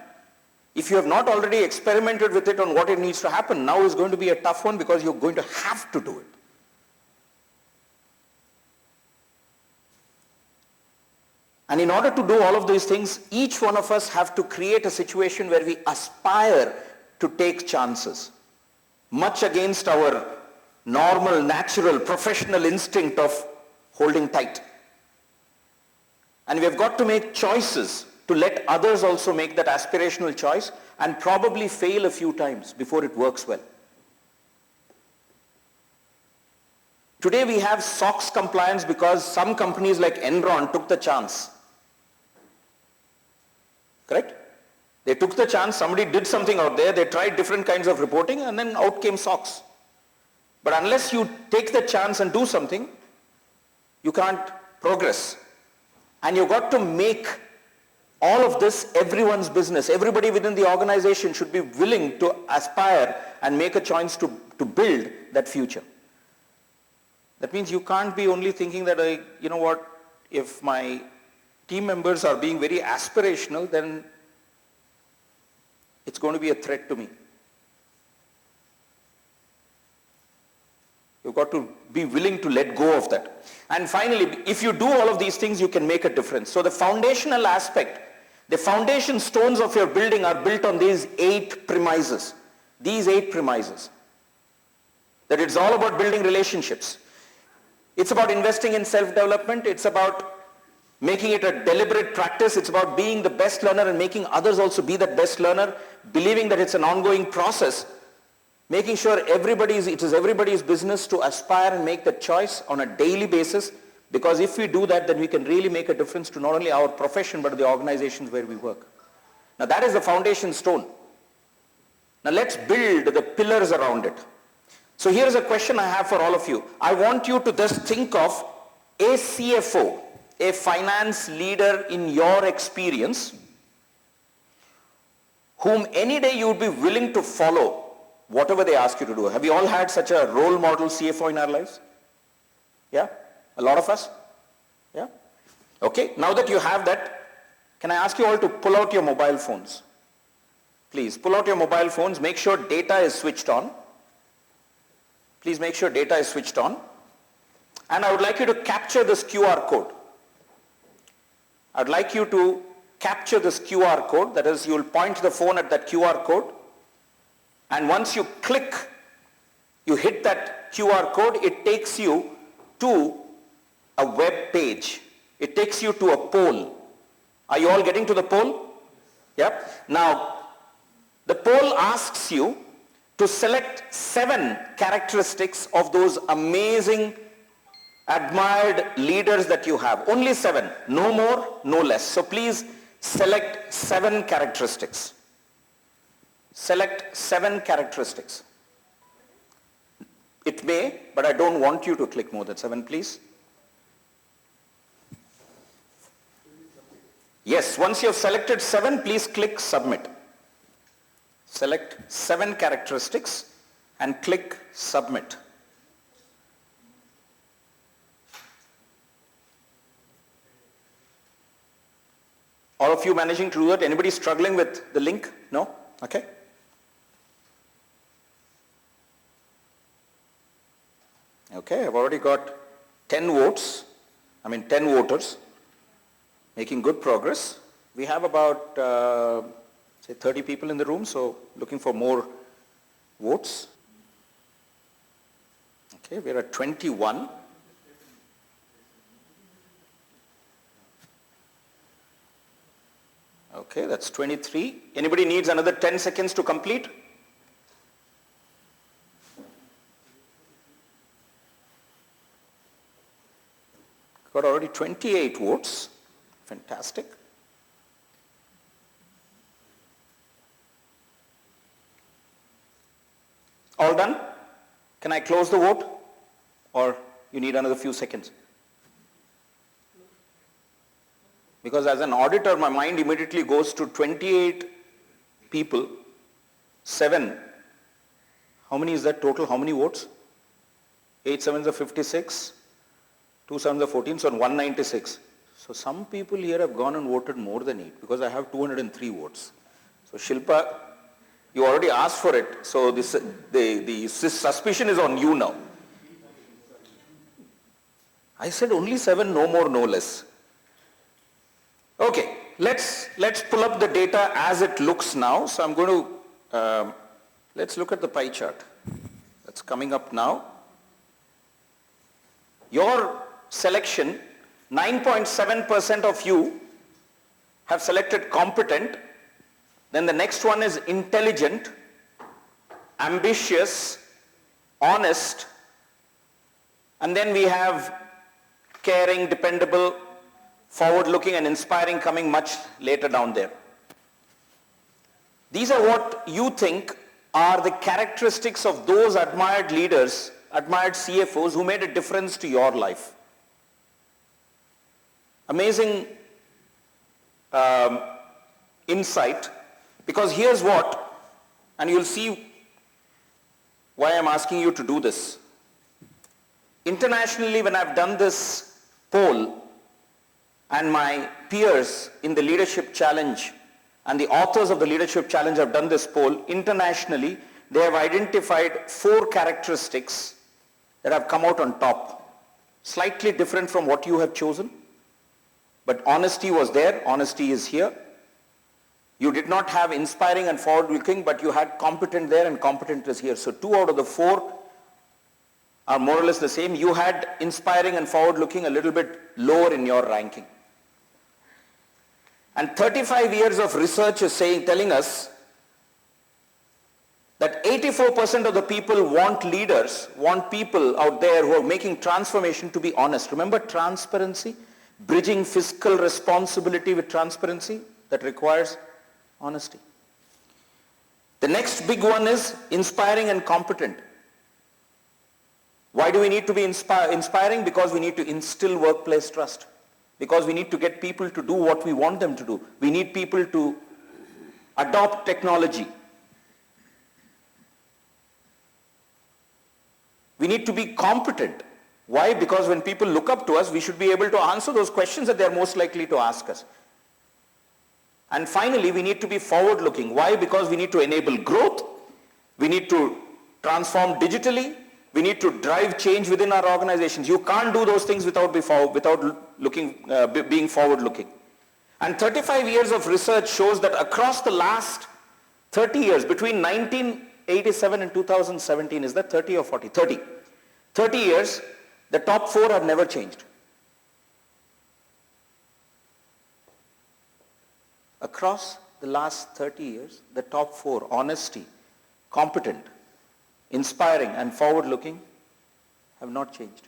If you have not already experimented with it on what it needs to happen, now is going to be a tough one because you're going to have to do it. And in order to do all of these things, each one of us have to create a situation where we aspire to take chances, much against our normal, natural, professional instinct of holding tight. And we have got to make choices to let others also make that aspirational choice and probably fail a few times before it works well. Today we have SOX compliance because some companies like Enron took the chance. Correct? They took the chance, somebody did something out there, they tried different kinds of reporting and then out came SOX. But unless you take the chance and do something, you can't progress. And you've got to make all of this everyone's business. Everybody within the organization should be willing to aspire and make a choice to build that future. That means you can't be only thinking that, you know what, if my team members are being very aspirational, then it's going to be a threat to me. You've got to be willing to let go of that. And finally, if you do all of these things, you can make a difference. So the foundational aspect, the foundation stones of your building are built on these 8 premises. These 8 premises. That it's all about building relationships. It's about investing in self-development. It's about making it a deliberate practice. It's about being the best learner and making others also be that best learner, believing that it's an ongoing process, making sure it is everybody's business to aspire and make that choice on a daily basis, because if we do that, then we can really make a difference to not only our profession, but the organizations where we work. Now that is the foundation stone. Now let's build the pillars around it. So here's a question I have for all of you. I want you to just think of a CFO, a finance leader in your experience, whom any day you would be willing to follow whatever they ask you to do. Have you all had such a role model CFO in our lives? Yeah? A lot of us? Yeah? Okay, now that you have that, can I ask you all to pull out your mobile phones? Please, pull out your mobile phones, make sure data is switched on. Please make sure data is switched on. And I would like you to capture this QR code. I'd like you to capture this QR code. That is, you'll point the phone at that QR code. And once you click, you hit that QR code, it takes you to a web page. It takes you to a poll. Are you all getting to the poll? Yep. Now, the poll asks you to select 7 characteristics of those amazing, admired leaders that you have. Only 7. No more, no less. So please select 7 characteristics. Select 7 characteristics. It may, but I don't want you to click more than 7, please. Yes, once you have selected 7, please click submit. Select 7 characteristics and click submit. All of you managing to do that? Anybody struggling with the link? No? Okay. Okay, I've already got 10 votes. 10 voters. Making good progress. We have about, say 30 people in the room, so looking for more votes. Okay, we're at 21. Okay. Okay, that's 23. Anybody needs another 10 seconds to complete? Got already 28 votes. Fantastic. All done? Can I close the vote? Or you need another few seconds? Because as an auditor, my mind immediately goes to 28 people, 7. How many is that total? How many votes? 8 sevens are 56, 2 sevens are 14, so 196. So some people here have gone and voted more than 8 because I have 203 votes. So Shilpa, you already asked for it, so the suspicion is on you now. I said only 7, no more, no less. Okay, let's pull up the data as it looks now. So I'm going to, let's look at the pie chart. That's coming up now. Your selection, 9.7% of you have selected competent. Then the next one is intelligent, ambitious, honest, and then we have caring, dependable, forward-looking and inspiring coming much later down there. These are what you think are the characteristics of those admired leaders, admired CFOs who made a difference to your life. Amazing insight, because here's what, and you'll see why I'm asking you to do this. Internationally, when I've done this poll, and my peers in the Leadership Challenge and the authors of the Leadership Challenge have done this poll, internationally, they have identified 4 characteristics that have come out on top. Slightly different from what you have chosen, but honesty was there, honesty is here. You did not have inspiring and forward-looking, but you had competent there and competent is here. So 2 out of the 4 are more or less the same. You had inspiring and forward-looking a little bit lower in your ranking. And 35 years of research is telling us that 84% of the people want leaders, want people out there who are making transformation to be honest. Remember transparency? Bridging fiscal responsibility with transparency, that requires honesty. The next big one is inspiring and competent. Why do we need to be inspiring? Because we need to instill workplace trust. Because we need to get people to do what we want them to do. We need people to adopt technology. We need to be competent. Why? Because when people look up to us, we should be able to answer those questions that they are most likely to ask us. And finally, we need to be forward-looking. Why? Because we need to enable growth. We need to transform digitally. We need to drive change within our organizations. You can't do those things without being forward-looking. And 35 years of research shows that across the last 30 years, between 1987 and 2017, is that 30 or 40? 30. 30 years, the top 4 have never changed. Across the last 30 years, the top 4, honesty, competent, inspiring and forward-looking, have not changed.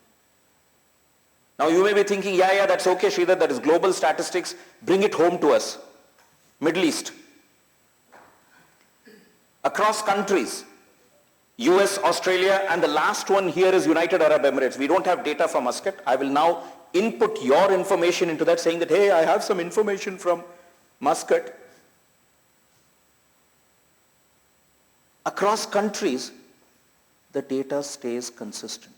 Now you may be thinking, yeah, that's okay, Sridhar, that is global statistics, bring it home to us. Middle East. Across countries, US, Australia, and the last one here is United Arab Emirates. We don't have data from Muscat. I will now input your information into that, saying that, hey, I have some information from Muscat. Across countries, the data stays consistent.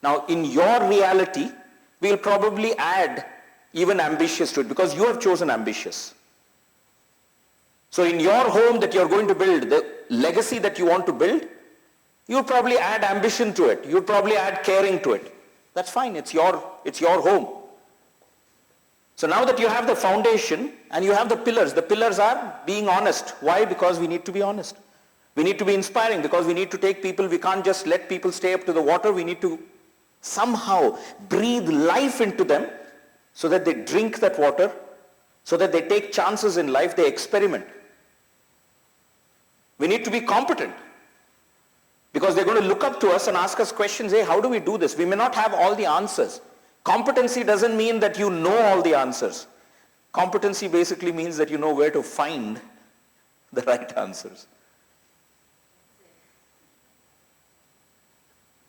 Now, in your reality, we'll probably add even ambitious to it because you have chosen ambitious. So in your home that you're going to build, the legacy that you want to build, you'll probably add ambition to it. You'll probably add caring to it. That's fine. It's your home. So now that you have the foundation and you have the pillars are being honest. Why? Because we need to be honest. We need to be inspiring because we need to take people, we can't just let people stay up to the water. We need to somehow breathe life into them so that they drink that water, so that they take chances in life, they experiment. We need to be competent because they're going to look up to us and ask us questions. Hey, how do we do this? We may not have all the answers. Competency doesn't mean that you know all the answers. Competency basically means that you know where to find the right answers.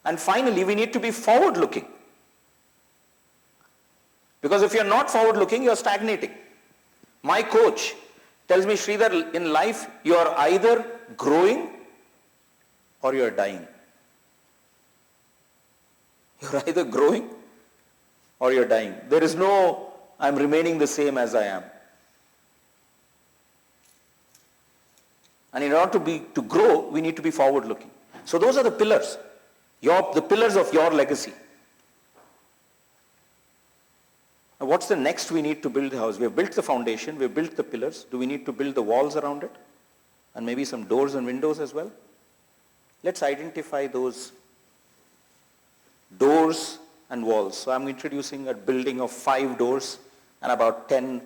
And finally, we need to be forward-looking. Because if you're not forward-looking, you're stagnating. My coach tells me, Sridhar, in life, you're either growing or you're dying. You're either growing or you're dying. There is no, I'm remaining the same as I am. And in order to grow, we need to be forward-looking. So those are the pillars. The pillars of your legacy. Now what's the next we need to build the house? We have built the foundation, we have built the pillars. Do we need to build the walls around it? And maybe some doors and windows as well? Let's identify those doors and walls. So I'm introducing a building of 5 doors and about 10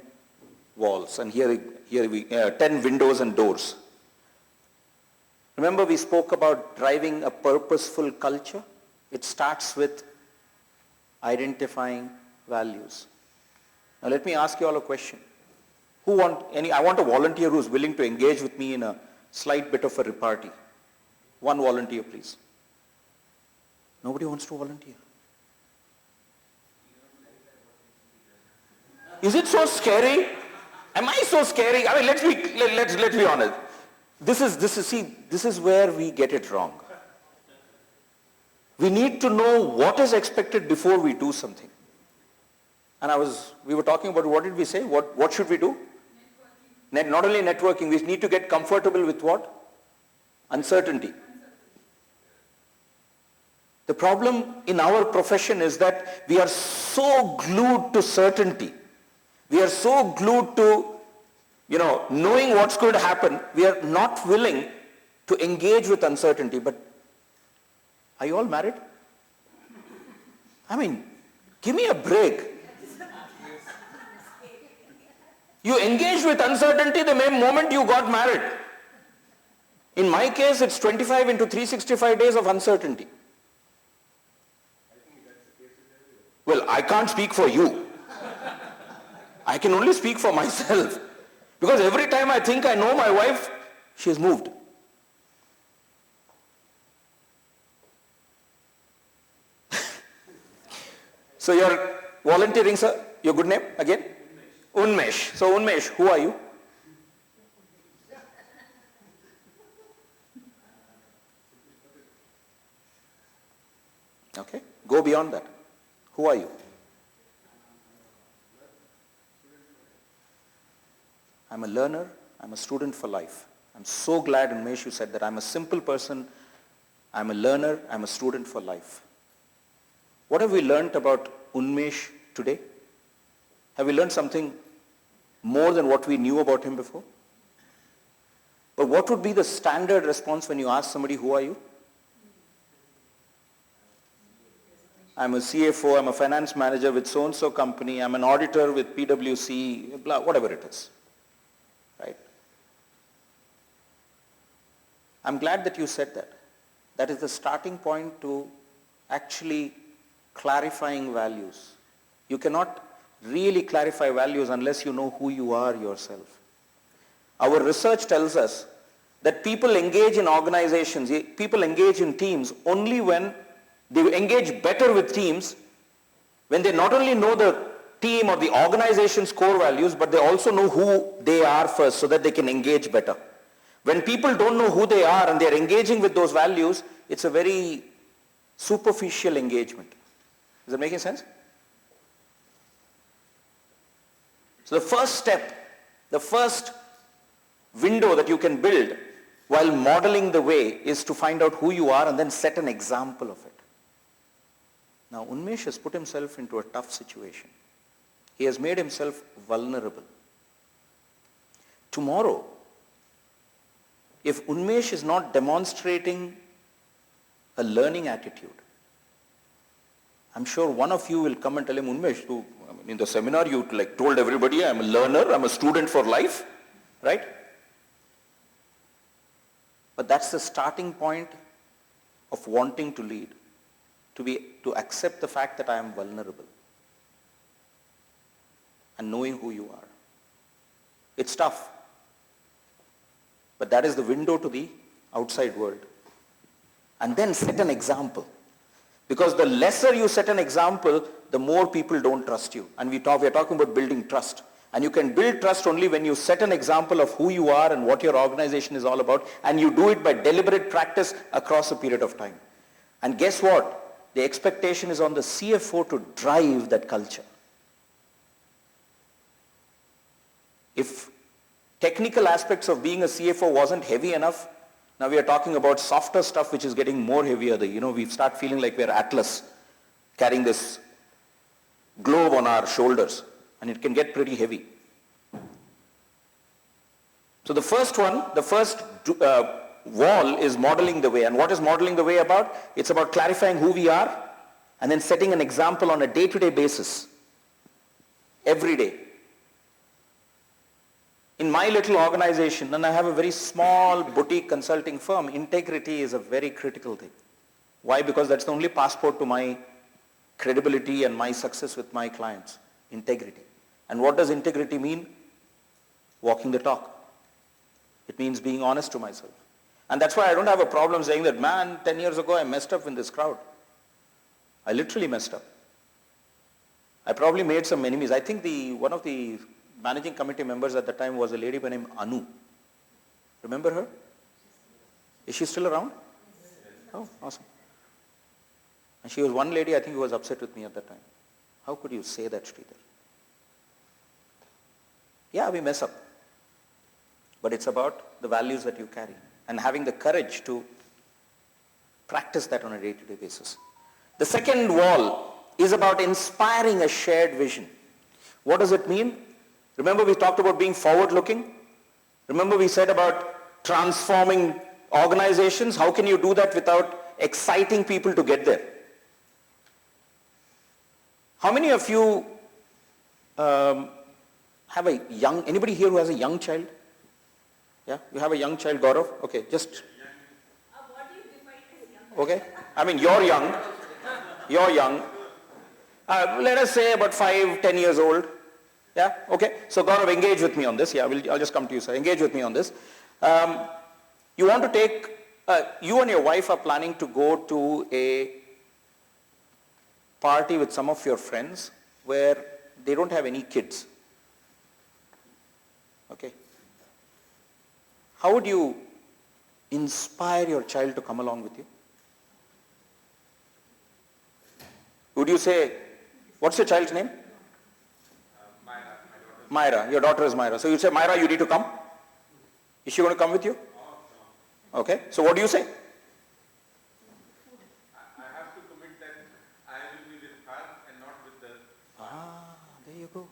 walls. And here we 10 windows and doors. Remember we spoke about driving a purposeful culture? It starts with identifying values. Now let me ask you all a question. I want a volunteer who's willing to engage with me in a slight bit of a repartee. One volunteer, please. Nobody wants to volunteer. Is it so scary? Am I so scary? I mean, let's be honest. This is where we get it wrong. We need to know what is expected before we do something. And we were talking about, what did we say? What should we do? Not only networking, we need to get comfortable with what? Uncertainty. The problem in our profession is that we are so glued to certainty. We are so glued to knowing what's going to happen, we are not willing to engage with uncertainty. But are you all married? I mean, give me a break. You engaged with uncertainty the moment you got married. In my case, it's 25 into 365 days of uncertainty. Well, I can't speak for you. I can only speak for myself. Because every time I think I know my wife, she has moved. So you're volunteering, sir? Your good name again? Unmesh. So Unmesh, who are you? Okay, go beyond that. Who are you? I'm a learner, I'm a student for life. I'm so glad, Unmesh, you said that. I'm a simple person, I'm a learner, I'm a student for life. What have we learned about Unmesh today? Have we learned something more than what we knew about him before? But what would be the standard response when you ask somebody, who are you? I'm a CFO, I'm a finance manager with so-and-so company, I'm an auditor with PwC, blah, whatever it is. Right? I'm glad that you said that. That is the starting point to actually clarifying values. You cannot really clarify values unless you know who you are yourself. Our research tells us that people engage in organizations, people engage in teams only when they engage better with teams when they not only know the team or the organization's core values, but they also know who they are first so that they can engage better. When people don't know who they are and they're engaging with those values, it's a very superficial engagement. Is that making sense? So the first step, the first window that you can build while modeling the way is to find out who you are and then set an example of it. Now Unmesh has put himself into a tough situation. He has made himself vulnerable. Tomorrow, if Unmesh is not demonstrating a learning attitude, I'm sure one of you will come and tell him, Unmesh, In the seminar, you like told everybody, I'm a learner, I'm a student for life, right? But that's the starting point of wanting to lead, to accept the fact that I am vulnerable and knowing who you are. It's tough, but that is the window to the outside world. And then set an example. Because the lesser you set an example, the more people don't trust you. And we are talking about building trust. And you can build trust only when you set an example of who you are and what your organization is all about, and you do it by deliberate practice across a period of time. And guess what? The expectation is on the CFO to drive that culture. If technical aspects of being a CFO wasn't heavy enough, now we are talking about softer stuff which is getting more heavier. We start feeling like we're Atlas, carrying this globe on our shoulders, and it can get pretty heavy. So the first wall is modeling the way. And what is modeling the way about? It's about clarifying who we are and then setting an example on a day-to-day basis, every day. In my little organization, and I have a very small boutique consulting firm, integrity is a very critical thing. Why? Because that's the only passport to my credibility and my success with my clients. Integrity. And what does integrity mean? Walking the talk. It means being honest to myself. And that's why I don't have a problem saying that, man, 10 years ago I messed up in this crowd. I literally messed up. I probably made some enemies. I think one of the managing committee members at the time was a lady by name Anu. Remember her? Is she still around? Oh, awesome. And she was one lady, I think, who was upset with me at that time. How could you say that, Sridhar? Yeah, we mess up. But it's about the values that you carry and having the courage to practice that on a day-to-day basis. The second wall is about inspiring a shared vision. What does it mean? Remember we talked about being forward-looking? Remember we said about transforming organizations? How can you do that without exciting people to get there? How many of you have a young, anybody here who has a young child? Yeah, you have a young child, Gaurav? Okay, just. What do you define as young? Okay, I mean you're young. You're young. Let us say about 5-10 years old. Yeah, okay. So Gaurav, engage with me on this. Yeah, I'll just come to you, sir. Engage with me on this. You want to take, you and your wife are planning to go to a party with some of your friends where they don't have any kids. Okay. How would you inspire your child to come along with you? Would you say, what's your child's name? Myra. Your daughter is Myra. So you say, Myra, you need to come? Is she going to come with you? Okay. So what do you say? I have to commit that I will be with her and not with the... There you go.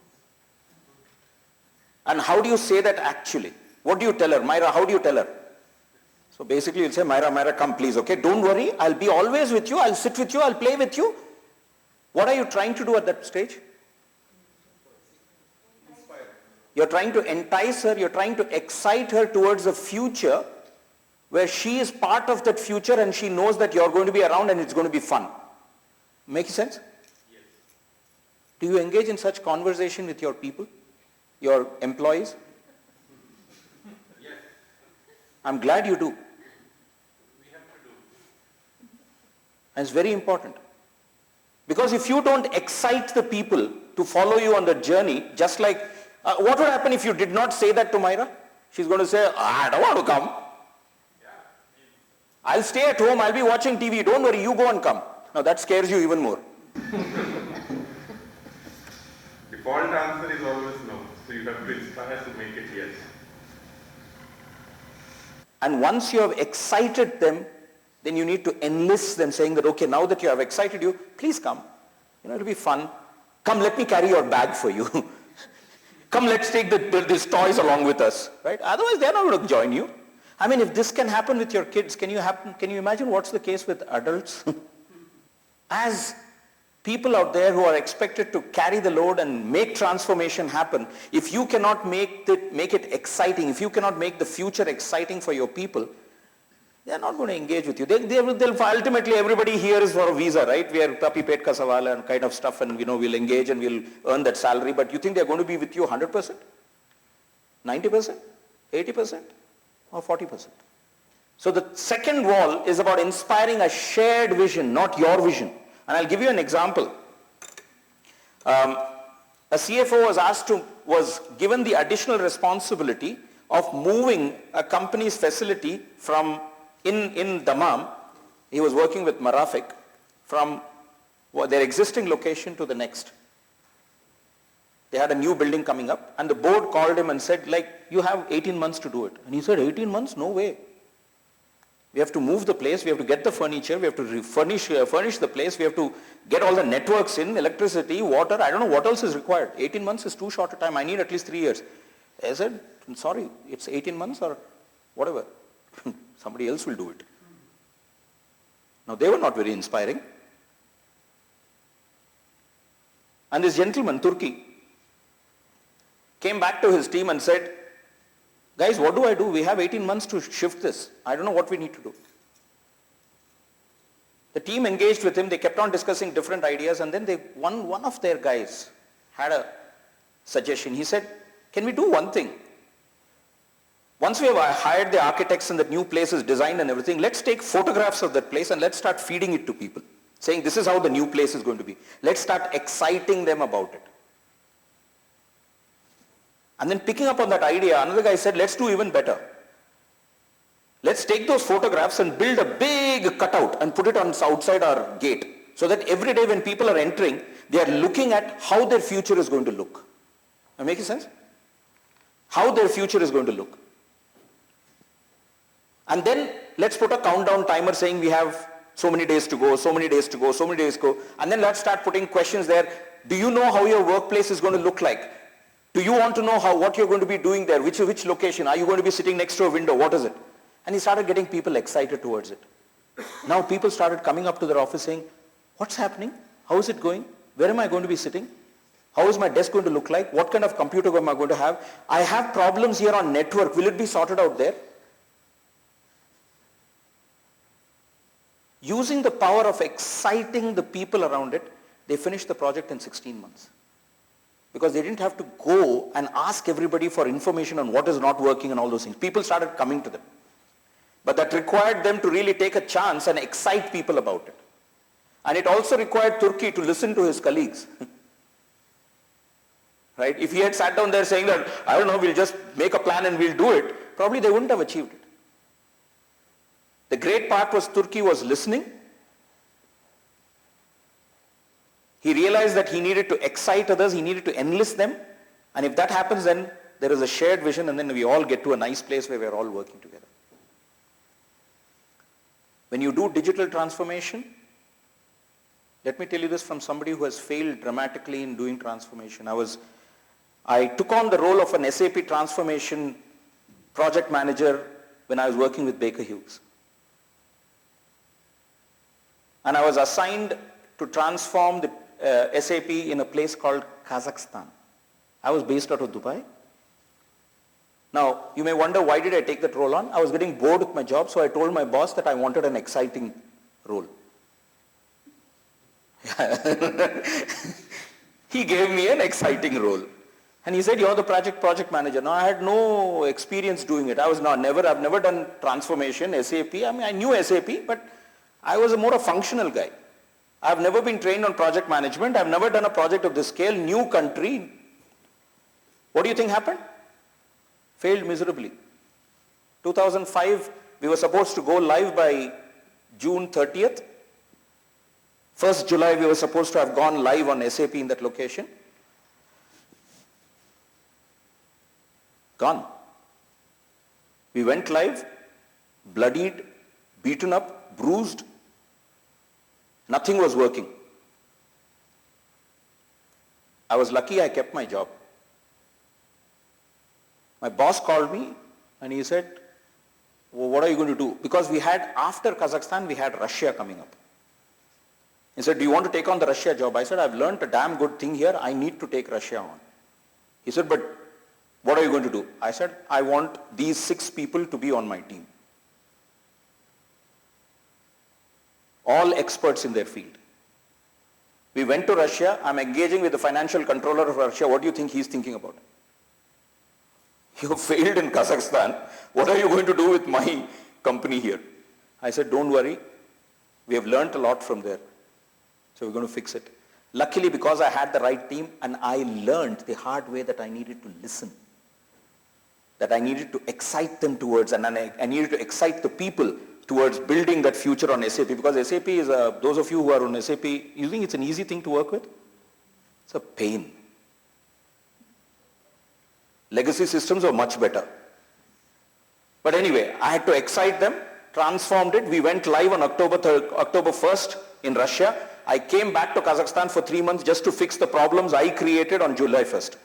And how do you say that actually? What do you tell her? Myra, how do you tell her? So basically you'll say, Myra, come please, okay? Don't worry, I'll be always with you, I'll sit with you, I'll play with you. What are you trying to do at that stage? Inspire. You're trying to entice her, you're trying to excite her towards a future where she is part of that future and she knows that you're going to be around and it's going to be fun. Make sense? Yes. Do you engage in such conversation with your people, your employees? Yes. I'm glad you do. We have to do. And it's very important. Because if you don't excite the people to follow you on the journey, just like, what would happen if you did not say that to Myra? She's going to say, I don't want to come. I'll stay at home, I'll be watching TV, don't worry, you go and come. Now that scares you even more. Default answer is always no. So you have to inspire to make it yes. And once you have excited them, then you need to enlist them saying that, okay, now that you have excited you, please come. It'll be fun. Come, let me carry your bag for you. Come, let's take these toys along with us, right? Otherwise, they're not going to join you. I mean, if this can happen with your kids, can you imagine what's the case with adults? As People out there who are expected to carry the load and make transformation happen, if you cannot make it exciting, if you cannot make the future exciting for your people, they are not going to engage with you. They'll ultimately, everybody here is for a visa, right? We are puppy pet ka sawal and kind of stuff, and we'll engage and we'll earn that salary, but you think they're going to be with you 100%? 90%? 80%? Or 40%? So the second wall is about inspiring a shared vision, not your vision. And I'll give you an example. A CFO was given the additional responsibility of moving a company's facility from in Dammam. He was working with Marafiq from their existing location to the next. They had a new building coming up, and the board called him and said, you have 18 months to do it. And he said, 18 months? No way. We have to move the place, we have to get the furniture, we have to furnish the place, we have to get all the networks in, electricity, water, I don't know what else is required. 18 months is too short a time, I need at least 3 years. I said, sorry, it's 18 months or whatever. Somebody else will do it. Now they were not very inspiring. And this gentleman, Turkey, came back to his team and said, guys, what do I do? We have 18 months to shift this. I don't know what we need to do. The team engaged with him. They kept on discussing different ideas, and then one of their guys had a suggestion. He said, can we do one thing? Once we have hired the architects and the new place is designed and everything, let's take photographs of that place and let's start feeding it to people, saying this is how the new place is going to be. Let's start exciting them about it. And then picking up on that idea, another guy said, let's do even better. Let's take those photographs and build a big cutout and put it on outside our gate, so that every day when people are entering, they are looking at how their future is going to look. Am I making sense? How their future is going to look. And then let's put a countdown timer saying we have so many days to go, so many days to go, so many days to go. And then let's start putting questions there. Do you know how your workplace is going to look like? Do you want to know what you're going to be doing there? Which location? Are you going to be sitting next to a window? What is it? And he started getting people excited towards it. Now people started coming up to their office saying, what's happening? How is it going? Where am I going to be sitting? How is my desk going to look like? What kind of computer am I going to have? I have problems here on network. Will it be sorted out there? Using the power of exciting the people around it, they finished the project in 16 months. Because they didn't have to go and ask everybody for information on what is not working and all those things. People started coming to them. But that required them to really take a chance and excite people about it. And it also required Turkey to listen to his colleagues. Right? If he had sat down there saying that, I don't know, we'll just make a plan and we'll do it, probably they wouldn't have achieved it. The great part was Turkey was listening. He realized that he needed to excite others, he needed to enlist them, and if that happens, then there is a shared vision, and then we all get to a nice place where we're all working together. When you do digital transformation, let me tell you this from somebody who has failed dramatically in doing transformation. I took on the role of an SAP transformation project manager when I was working with Baker Hughes. And I was assigned to transform the SAP in a place called Kazakhstan. I was based out of Dubai. Now, you may wonder, why did I take that role on? I was getting bored with my job, so I told my boss that I wanted an exciting role. He gave me an exciting role. And he said, you're the project manager. Now, I had no experience doing it. I've never done transformation, SAP. I mean, I knew SAP, but I was more a functional guy. I've never been trained on project management. I've never done a project of this scale, new country. What do you think happened? Failed miserably. 2005, we were supposed to go live by June 30th. 1st July, we were supposed to have gone live on SAP in that location. Gone. We went live, bloodied, beaten up, bruised. Nothing was working. I was lucky I kept my job. My boss called me and he said, well, what are you going to do? Because we had, after Kazakhstan, we had Russia coming up. He said, do you want to take on the Russia job? I said, I've learned a damn good thing here. I need to take Russia on. He said, but what are you going to do? I said, I want these 6 people to be on my team. All experts in their field. We went to Russia. I'm engaging with the financial controller of Russia. What do you think he's thinking about? You failed in Kazakhstan. What are you going to do with my company here? I said, don't worry. We have learnt a lot from there. So we're going to fix it. Luckily, because I had the right team and I learned the hard way that I needed to listen, that I needed to excite them towards, and I needed to excite the people towards building that future on SAP, because SAP is, those of you who are on SAP, you think it's an easy thing to work with? It's a pain. Legacy systems are much better. But anyway, I had to excite them, transformed it. We went live on October 1st in Russia. I came back to Kazakhstan for 3 months just to fix the problems I created on July 1st.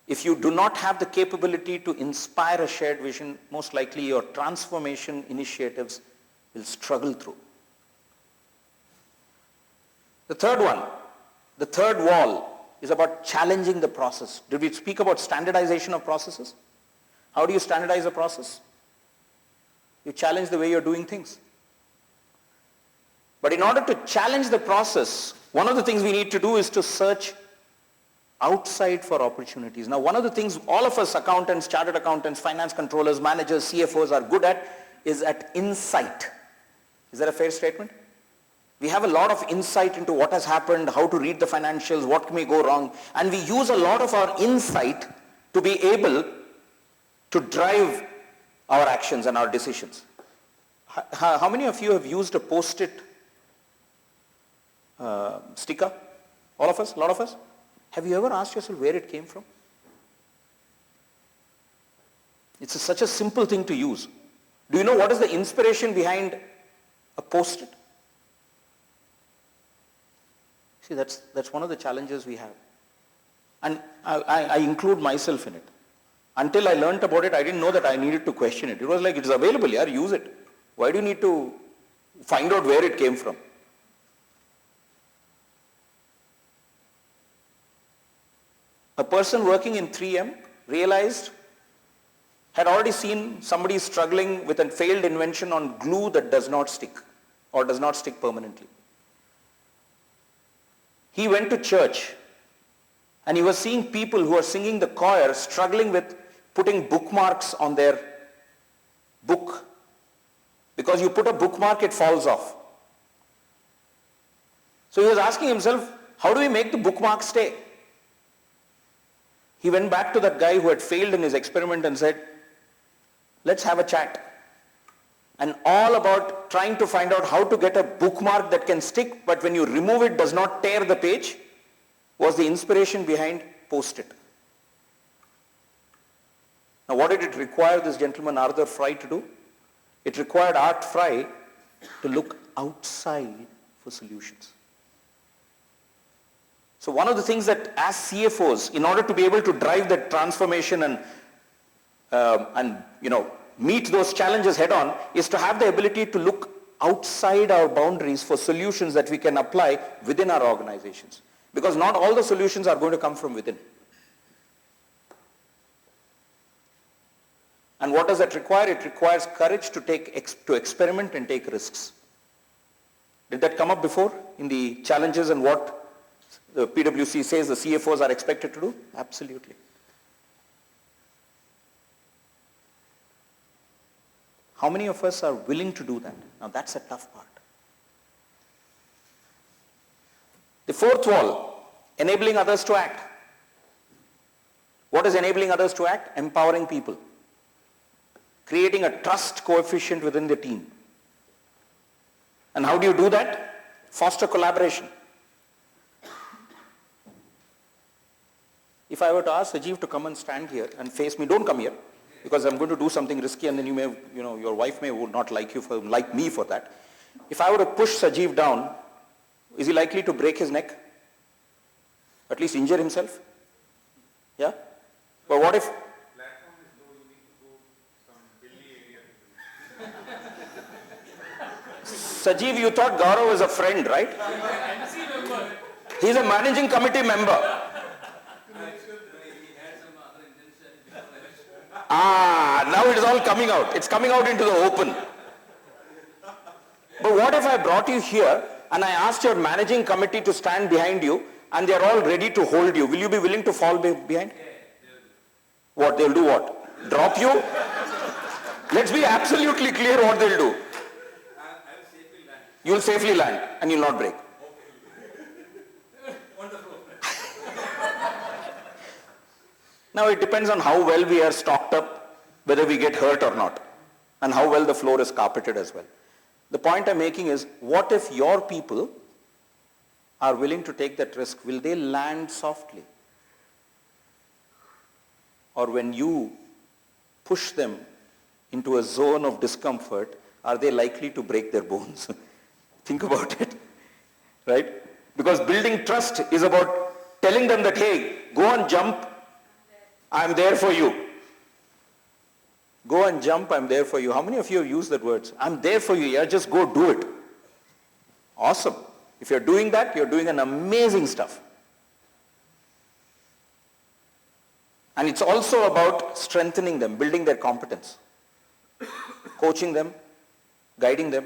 If you do not have the capability to inspire a shared vision, most likely your transformation initiatives will struggle through. The third one, the third wall, is about challenging the process. Did we speak about standardization of processes? How do you standardize a process? You challenge the way you're doing things. But in order to challenge the process, one of the things we need to do is to search outside for opportunities. Now, one of the things all of us accountants, chartered accountants, finance controllers, managers, CFOs are good at is at insight. Is that a fair statement? We have a lot of insight into what has happened, how to read the financials, what may go wrong, and we use a lot of our insight to be able to drive our actions and our decisions. How many of you have used a post-it sticker? All of us? A lot of us? Have you ever asked yourself where it came from? It's such a simple thing to use. Do you know what is the inspiration behind a post-it? See, that's one of the challenges we have. And I include myself in it. Until I learnt about it, I didn't know that I needed to question it. It was like, it's available, yeah, use it. Why do you need to find out where it came from? A person working in 3M realized, had already seen somebody struggling with a failed invention on glue that does not stick or does not stick permanently. He went to church and he was seeing people who are singing the choir struggling with putting bookmarks on their book. Because you put a bookmark, it falls off. So he was asking himself, how do we make the bookmark stay? He went back to that guy who had failed in his experiment and said, let's have a chat. And all about trying to find out how to get a bookmark that can stick, but when you remove it does not tear the page, was the inspiration behind Post-it. Now what did it require this gentleman Arthur Fry to do? It required Art Fry to look outside for solutions. So one of the things that as CFOs, in order to be able to drive that transformation and meet those challenges head on, is to have the ability to look outside our boundaries for solutions that we can apply within our organizations. Because not all the solutions are going to come from within. And what does that require? It requires courage to experiment and take risks. Did that come up before in the challenges and what the PwC says the CFOs are expected to do? Absolutely. How many of us are willing to do that? Now that's a tough part. The fourth wall, enabling others to act. What is enabling others to act? Empowering people. Creating a trust coefficient within the team. And how do you do that? Foster collaboration. If I were to ask Sajeev to come and stand here and face me, don't come here, because I'm going to do something risky and then you may, your wife may not like me for that. If I were to push Sajeev down, is he likely to break his neck? At least injure himself? Yeah? But what if? Platform is low, you need to go some hilly area. Sajeev, you thought Gaurav was a friend, right? He's a managing committee member. Now it is all coming out. It's coming out into the open. But what if I brought you here and I asked your managing committee to stand behind you and they're all ready to hold you? Will you be willing to fall behind? What? They'll do what? Drop you? Let's be absolutely clear what they'll do. You'll safely land and you'll not break. Now it depends on how well we are stocked up, whether we get hurt or not, and how well the floor is carpeted as well. The point I'm making is, what if your people are willing to take that risk? Will they land softly? Or when you push them into a zone of discomfort, are they likely to break their bones? Think about it, right? Because building trust is about telling them that, hey, go and jump, I'm there for you. Go and jump, I'm there for you. How many of you have used that words? I'm there for you, yeah, just go do it. Awesome. If you're doing that, you're doing an amazing stuff. And it's also about strengthening them, building their competence, coaching them, guiding them.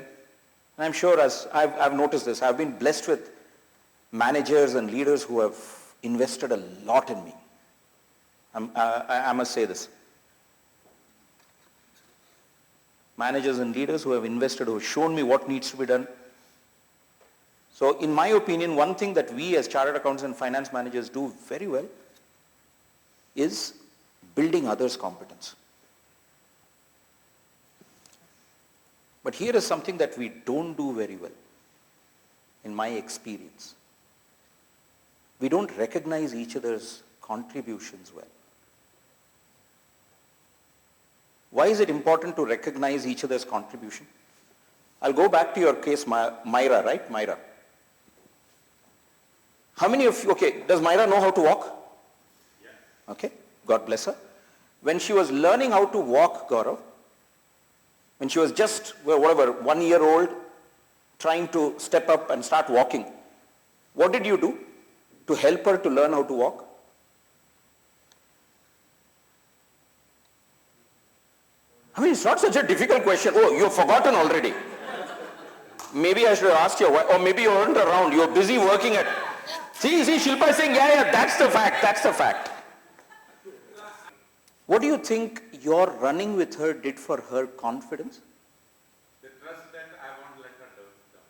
And I'm sure, as I've noticed this, I've been blessed with managers and leaders who have invested a lot in me. I must say this. Managers and leaders who have invested, who have shown me what needs to be done. So in my opinion, one thing that we as chartered accountants and finance managers do very well is building others' competence. But here is something that we don't do very well, in my experience. We don't recognize each other's contributions well. Why is it important to recognize each other's contribution? I'll go back to your case, Myra, right? Myra. How many of you, okay, does Myra know how to walk? Yeah. Okay, God bless her. When she was learning how to walk, Gaurav, when she was just, 1 year old, trying to step up and start walking, what did you do to help her to learn how to walk? I mean, it's not such a difficult question. Oh, you've forgotten already. Maybe I should have asked you, or maybe you weren't around. You're busy working at... See, Shilpa is saying, yeah, that's the fact. What do you think your running with her did for her confidence? The trust that I won't let her down.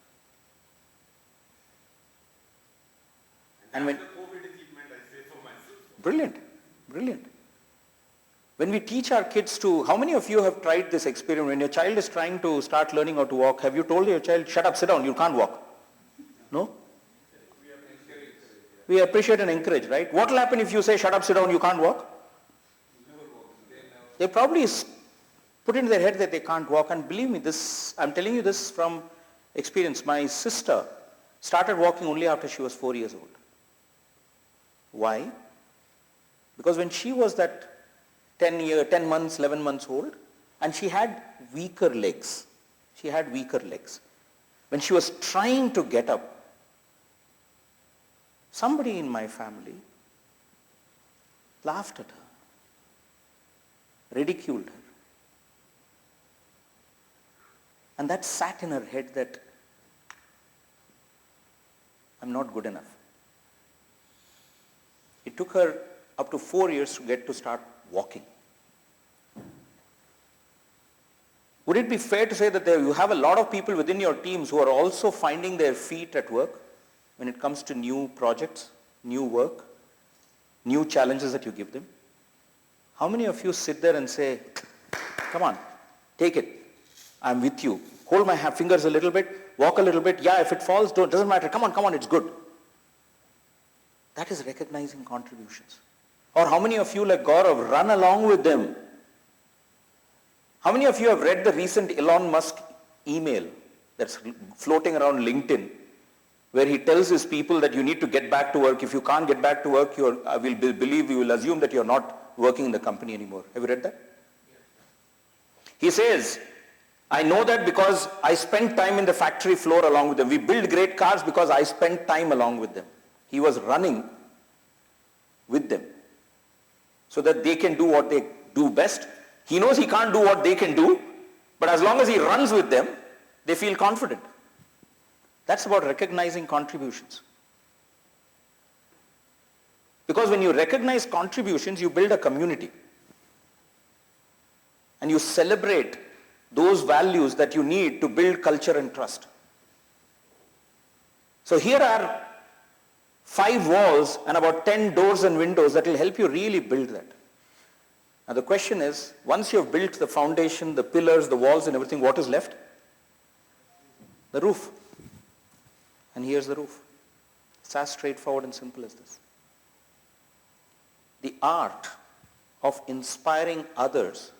And when... The COVID achievement, I say for myself. Brilliant. When we teach our kids to, how many of you have tried this experiment? When your child is trying to start learning how to walk, have you told your child, shut up, sit down, you can't walk? No? We appreciate and encourage, right? What will happen if you say, shut up, sit down, you can't walk? They probably put in their head that they can't walk. And believe me, I'm telling you this from experience. My sister started walking only after she was 4 years old. Why? Because when she was that 10 months, 11 months old, and she had weaker legs. When she was trying to get up, somebody in my family laughed at her, ridiculed her. And that sat in her head that I'm not good enough. It took her up to 4 years to get to start walking. Would it be fair to say that you have a lot of people within your teams who are also finding their feet at work when it comes to new projects, new work, new challenges that you give them? How many of you sit there and say, come on, take it. I'm with you. Hold my fingers a little bit, walk a little bit. Yeah, if it falls, doesn't matter. Come on, it's good. That is recognizing contributions. Or how many of you, like Gaurav, run along with them? How many of you have read the recent Elon Musk email that's floating around LinkedIn, where he tells his people that you need to get back to work. If you can't get back to work, we will assume that you're not working in the company anymore. Have you read that? He says, I know that because I spent time in the factory floor along with them. We build great cars because I spent time along with them. He was running with them so that they can do what they do best. He knows he can't do what they can do, but as long as he runs with them, they feel confident. That's about recognizing contributions. Because when you recognize contributions, you build a community. And you celebrate those values that you need to build culture and trust. So here are 5 walls and about 10 doors and windows that will help you really build that. Now the question is, once you have built the foundation, the pillars, the walls and everything, what is left? The roof. And here's the roof. It's as straightforward and simple as this. The art of inspiring others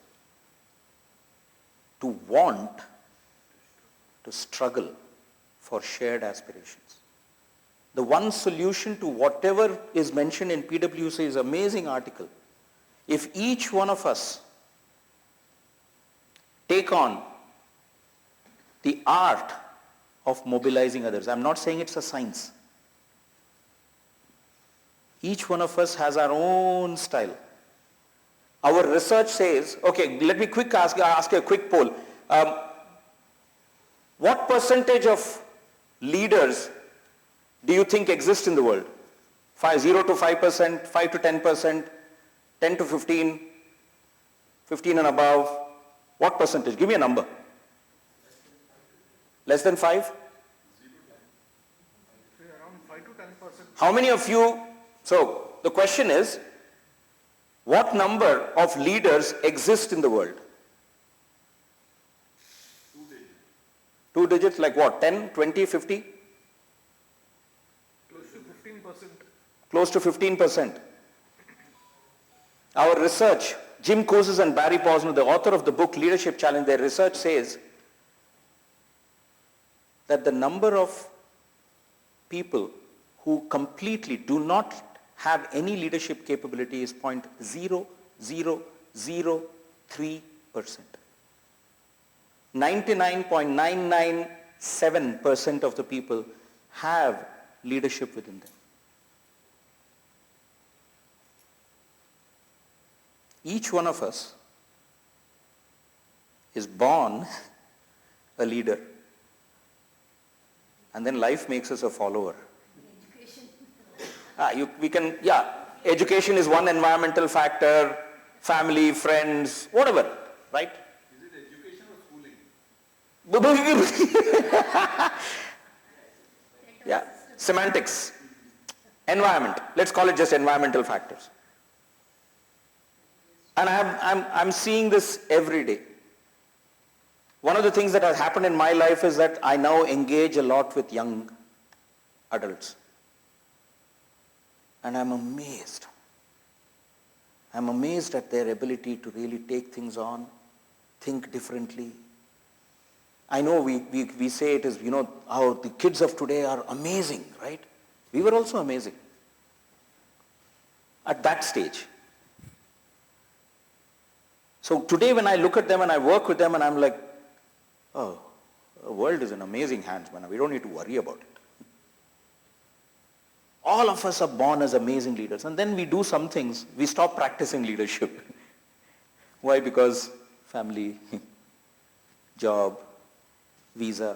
to want, to struggle for shared aspirations. The one solution to whatever is mentioned in PwC's amazing article, if each one of us take on the art of mobilizing others, I'm not saying it's a science. Each one of us has our own style. Our research says, okay, let me ask you a quick poll. What percentage of leaders do you think exist in the world? 0 to 5%, 5 to 10%, 10 to 15, 15 and above? What percentage? Give me a number. Less than 5? Say around 5 to 10%. How many of you, so the question is, what number of leaders exist in the world? 2 digits, like what? 10, 20, 50? Close to 15%. Close to 15%. Our research, Jim Kouzes and Barry Posner, the author of the book Leadership Challenge, their research says that the number of people who completely do not have any leadership capability is 0.0003%. 99.997% of the people have leadership within them. Each one of us is born a leader, and then life makes us a follower. Education is one environmental factor, family, friends, whatever, right? Is it education or schooling? Yeah, semantics, environment. Let's call it just environmental factors. And I'm seeing this every day. One of the things that has happened in my life is that I now engage a lot with young adults. And I'm amazed. I'm amazed at their ability to really take things on, think differently. I know we say it is, how the kids of today are amazing, right? We were also amazing at that stage. So today when I look at them and I work with them and I'm like, oh, the world is in amazing hands, man. We don't need to worry about it. All of us are born as amazing leaders, and then we do some things, we stop practicing leadership. Why? Because family, job, visa,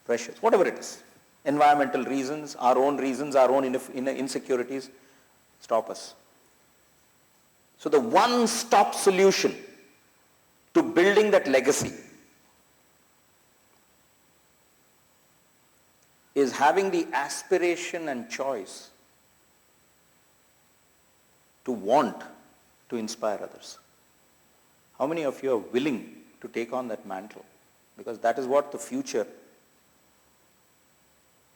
pressures, whatever it is. Environmental reasons, our own insecurities stop us. So the one-stop solution to building that legacy is having the aspiration and choice to want to inspire others. How many of you are willing to take on that mantle? Because that is what the future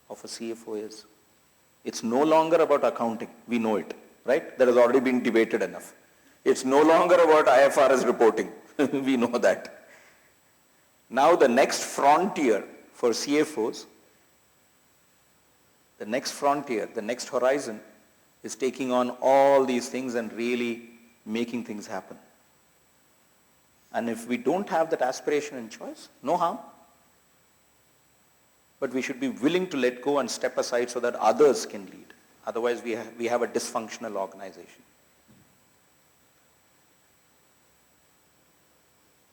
of a CFO is. It's no longer about accounting. We know it, right? That has already been debated enough. It's no longer about IFRS reporting. We know that. Now the next frontier for CFOs, the next frontier, the next horizon is taking on all these things and really making things happen. And if we don't have that aspiration and choice, no harm. But we should be willing to let go and step aside so that others can lead. Otherwise, we have a dysfunctional organization.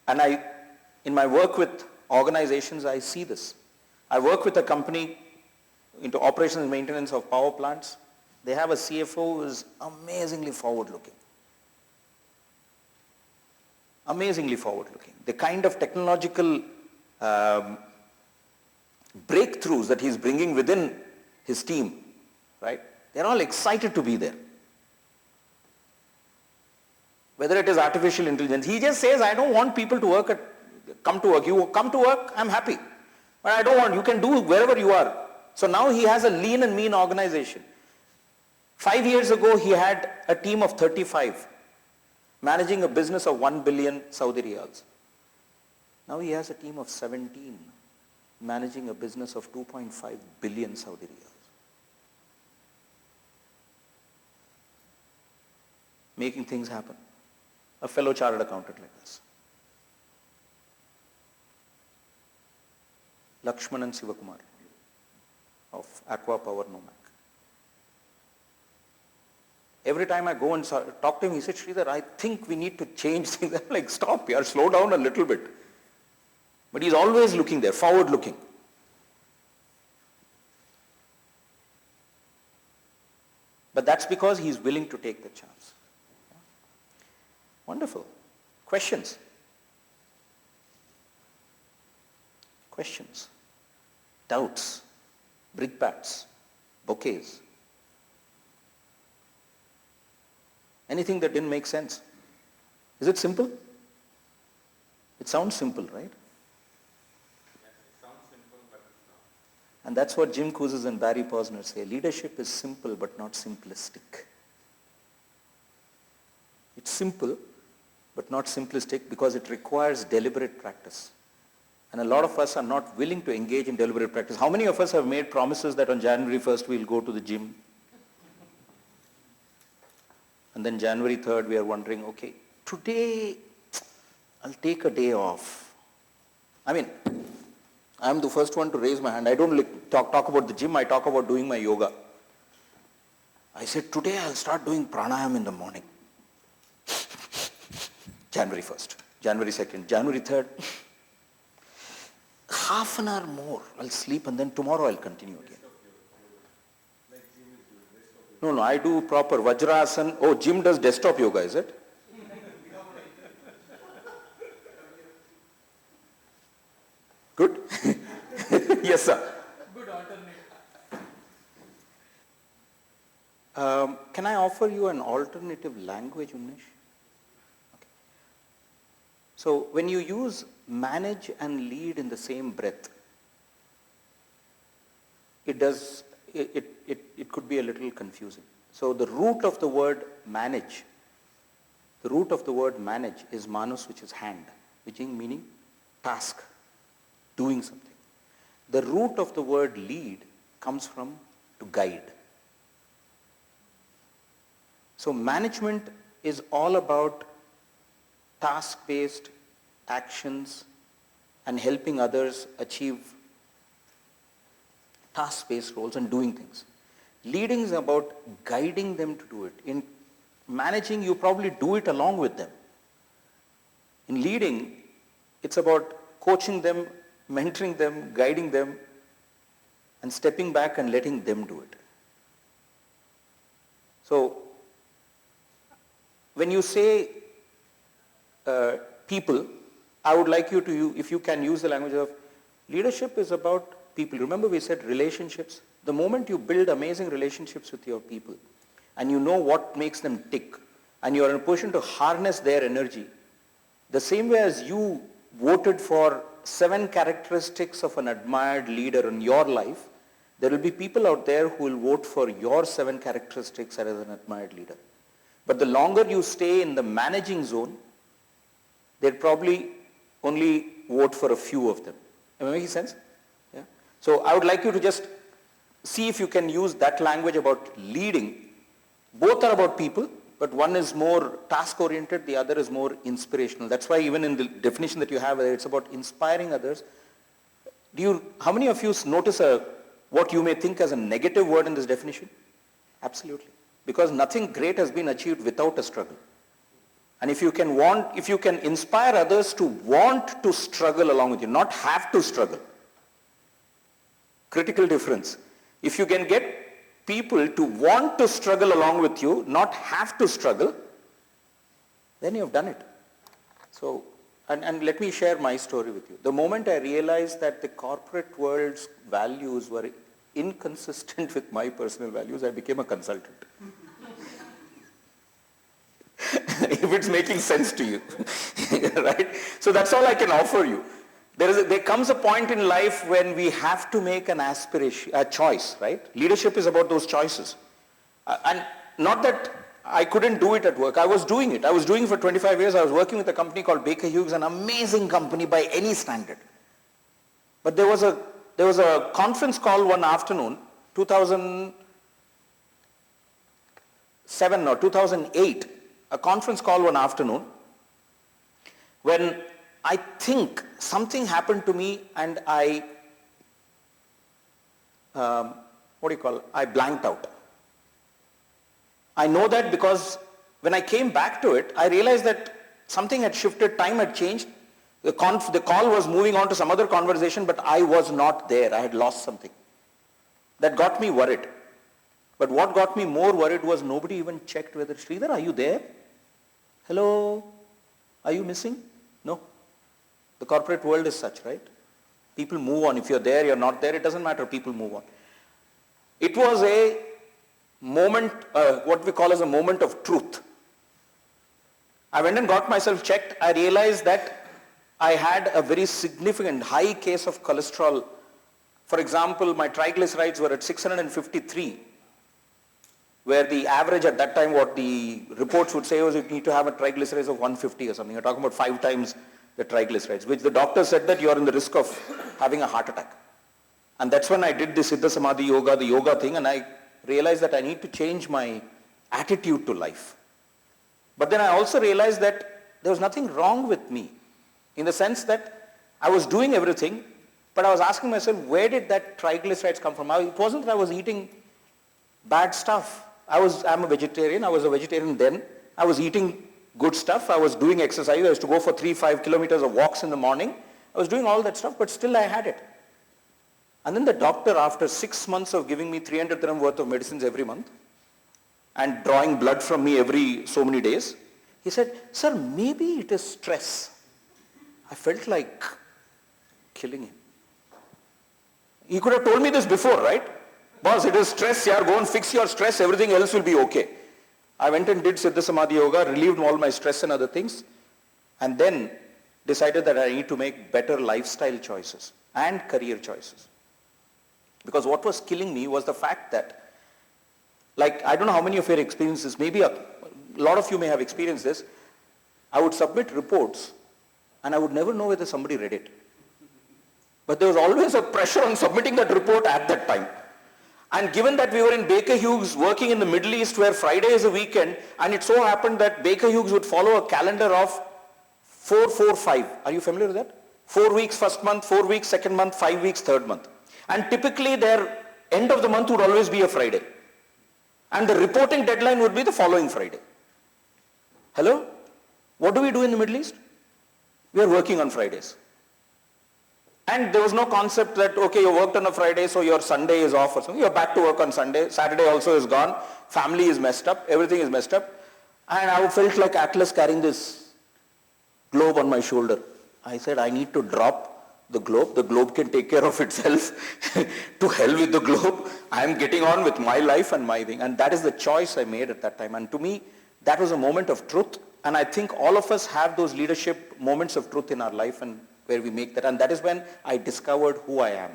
And in my work with organizations, I see this. I work with a company into operations and maintenance of power plants. They have a CFO who is amazingly forward-looking. Amazingly forward-looking. The kind of technological breakthroughs that he's bringing within his team, right? They're all excited to be there. Whether it is artificial intelligence, he just says, I don't want people to come to work. You come to work, I'm happy. But I don't want, you can do wherever you are. So now he has a lean and mean organization. 5 years ago, he had a team of 35, managing a business of 1 billion Saudi riyals. Now he has a team of 17, managing a business of 2.5 billion Saudi riyals. Making things happen. A fellow chartered accountant like us. Lakshmanan Sivakumar of Aqua Power Nomac. Every time I go and talk to him, he said, Sridhar, I think we need to change things. I'm like, stop here, slow down a little bit. But he's always looking there, forward looking. But that's because he's willing to take the chance. Wonderful. Questions? Questions? Doubts? Brickbats? Bouquets? Anything that didn't make sense? Is it simple? It sounds simple, right? Yes, it sounds simple, but it's not. And that's what Jim Kouzes and Barry Posner say. Leadership is simple but not simplistic. It's simple but not simplistic because it requires deliberate practice. And a lot of us are not willing to engage in deliberate practice. How many of us have made promises that on January 1st we'll go to the gym? And then January 3rd we are wondering, okay, today I'll take a day off. I mean, I'm the first one to raise my hand. I don't talk about the gym, I talk about doing my yoga. I said, today I'll start doing pranayam in the morning. January 1st, January 2nd, January 3rd. Half an hour more, I'll sleep and then tomorrow I'll continue again. No, I do proper Vajrasana. Oh, Jim does desktop yoga, is it? Good? Yes, sir. Good alternate. Can I offer you an alternative language, Unish? Okay. So when you use manage and lead in the same breath, it could be a little confusing. So the root of the word manage is manus, which is hand, which is meaning task, doing something. The root of the word lead comes from to guide. So management is all about task-based actions and helping others achieve task-based roles and doing things. Leading is about guiding them to do it. In managing, you probably do it along with them. In leading, it's about coaching them, mentoring them, guiding them, and stepping back and letting them do it. So, when you say people, I would like you to, if you can use the language of leadership is about people. Remember we said relationships. The moment you build amazing relationships with your people and you know what makes them tick and you are in a position to harness their energy, the same way as you voted for 7 characteristics of an admired leader in your life, there will be people out there who will vote for your 7 characteristics as an admired leader. But the longer you stay in the managing zone, they'll probably only vote for a few of them. Am I making sense? Yeah. So I would like you to just see if you can use that language about leading. Both are about people, but but one is more task-oriented, the other is more inspirational. That's why even in the definition that you have, it's about inspiring others. How many of you notice what you may think as a negative word in this definition? Absolutely. Because nothing great has been achieved without a struggle. And if you can inspire others to want to struggle along with you, not have to struggle. Critical difference. If you can get people to want to struggle along with you, not have to struggle, then you have done it. So, and let me share my story with you. The moment I realized that the corporate world's values were inconsistent with my personal values, I became a consultant. If it's making sense to you, right? So that's all I can offer you. There comes a point in life when we have to make a choice, right? Leadership is about those choices. And not that I couldn't do it at work. I was doing it. I was doing it for 25 years. I was working with a company called Baker Hughes, an amazing company by any standard. But there was a conference call one afternoon, 2007 or 2008, a conference call one afternoon when I think something happened to me and I blanked out. I know that because when I came back to it, I realized that something had shifted, time had changed. The call was moving on to some other conversation, but I was not there. I had lost something. That got me worried. But what got me more worried was nobody even checked whether, Sridhar, are you there? Hello? Are you missing? No. The corporate world is such, right? People move on. If you're there, you're not there, it doesn't matter. People move on. It was a moment, what we call as a moment of truth. I went and got myself checked. I realized that I had a very significant high case of cholesterol. For example, my triglycerides were at 653, where the average at that time, what the reports would say was you need to have a triglycerides of 150 or something. You're talking about 5 times the triglycerides, which the doctor said that you're in the risk of having a heart attack. And that's when I did the Siddha Samadhi Yoga, the yoga thing, and I realized that I need to change my attitude to life. But then I also realized that there was nothing wrong with me, in the sense that I was doing everything, but I was asking myself, where did that triglycerides come from? It wasn't that I was eating bad stuff. I'm a vegetarian. I was a vegetarian then. I was eating good stuff. I was doing exercise. I used to go for 3-5 kilometers of walks in the morning. I was doing all that stuff, but still I had it. And then the doctor, after 6 months of giving me 300 dirham worth of medicines every month and drawing blood from me every so many days, he said, sir, maybe it is stress. I felt like killing him. He could have told me this before, right? Boss, it is stress, yaar, go and fix your stress, everything else will be okay. I went and did Siddha Samadhi Yoga, relieved all my stress and other things, and then decided that I need to make better lifestyle choices and career choices. Because what was killing me was the fact that, like, I don't know how many of you have experienced this, maybe a lot of you may have experienced this. I would submit reports and I would never know whether somebody read it. But there was always a pressure on submitting that report at that time. And given that we were in Baker Hughes working in the Middle East where Friday is a weekend, and it so happened that Baker Hughes would follow a calendar of 4-4-5. Are you familiar with that? 4 weeks first month, 4 weeks second month, 5 weeks third month. And typically their end of the month would always be a Friday. And the reporting deadline would be the following Friday. Hello? What do we do in the Middle East? We are working on Fridays. And there was no concept that, okay, you worked on a Friday, so your Sunday is off or something. You're back to work on Sunday. Saturday also is gone. Family is messed up. Everything is messed up. And I felt like Atlas carrying this globe on my shoulder. I said, I need to drop the globe. The globe can take care of itself. To hell with the globe. I'm getting on with my life and my thing. And that is the choice I made at that time. And to me, that was a moment of truth. And I think all of us have those leadership moments of truth in our life, and where we make that. And that is when I discovered who I am.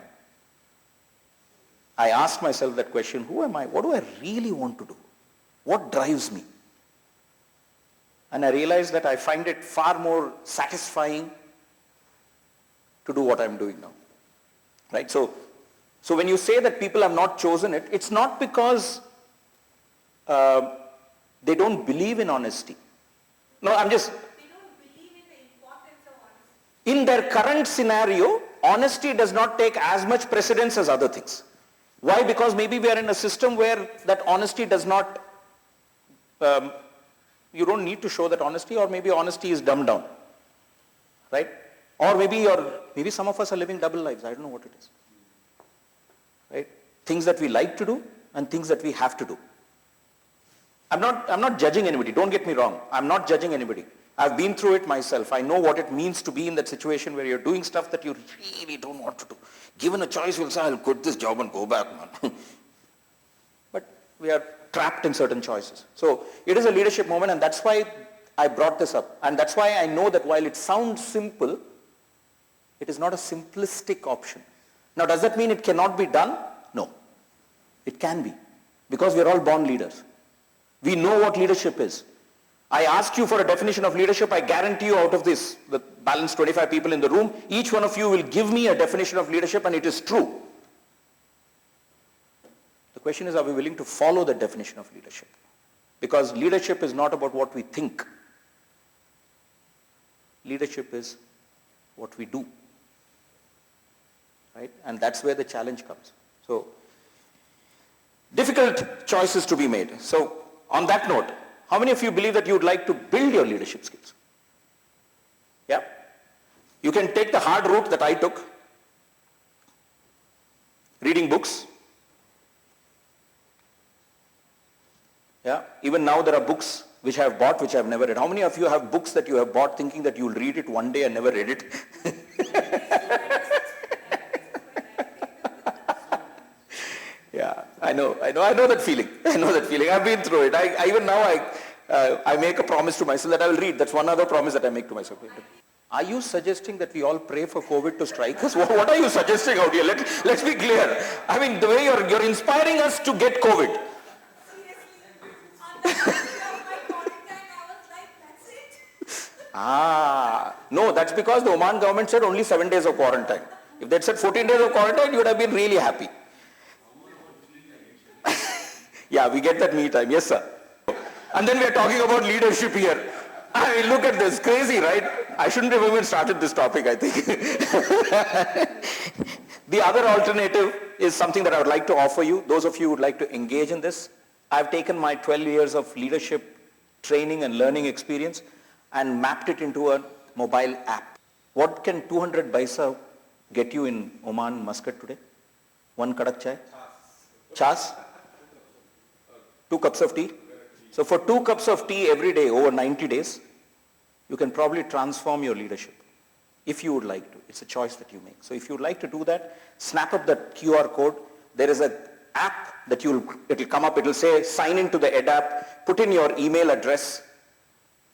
I asked myself that question, who am I? What do I really want to do? What drives me? And I realized that I find it far more satisfying to do what I'm doing now. Right? So when you say that people have not chosen it, it's not because They don't believe in honesty. No, I'm just, They don't believe in the importance of honesty. in their current scenario, honesty does not take as much precedence as other things. Why? Because maybe we are in a system where that honesty does not, you don't need to show that honesty, or maybe honesty is dumbed down. Right? Or maybe some of us are living double lives. I don't know what it is. Right? Things that we like to do and things that we have to do. I'm not judging anybody. Don't get me wrong. I'm not judging anybody. I've been through it myself. I know what it means to be in that situation where you're doing stuff that you really don't want to do. Given a choice, you'll say, I'll quit this job and go back, man. But we are trapped in certain choices. So it is a leadership moment, and that's why I brought this up. And that's why I know that while it sounds simple, it is not a simplistic option. Now, does that mean it cannot be done? No. It can be. Because we are all born leaders. We know what leadership is. I ask you for a definition of leadership. I guarantee you out of this, the balanced 25 people in the room, each one of you will give me a definition of leadership, and it is true. The question is, are we willing to follow the definition of leadership? Because leadership is not about what we think. Leadership is what we do. Right? And that's where the challenge comes. So, difficult choices to be made. So, on that note, how many of you believe that you would like to build your leadership skills? Yeah? You can take the hard route that I took. Reading books. Yeah? Even now there are books which I have bought which I have never read. How many of you have books that you have bought thinking that you will read it one day and never read it? Yeah, I know that feeling. I know that feeling. I've been through it. I make a promise to myself that I will read. That's one other promise that I make to myself. Are you suggesting that we all pray for COVID to strike us? What are you suggesting out here? Let's be clear. I mean, the way you're inspiring us to get COVID. No, that's because the Oman government said only 7 days of quarantine. If they'd said 14 days of quarantine, you would have been really happy. Yeah, we get that me time. Yes, sir. And then we are talking about leadership here. I mean, look at this. Crazy, right? I shouldn't have even started this topic, I think. The other alternative is something that I would like to offer you. Those of you who would like to engage in this. I've taken my 12 years of leadership training and learning experience and mapped it into a mobile app. What can 200 paisa get you in Oman, Muscat today? 1 kadak chai? Chas? 2 cups of tea? So for 2 cups of tea every day over 90 days, you can probably transform your leadership. If you would like to. It's a choice that you make. So if you would like to do that, snap up that QR code. There is an app that it'll come up. It'll say sign into the Ed app, put in your email address,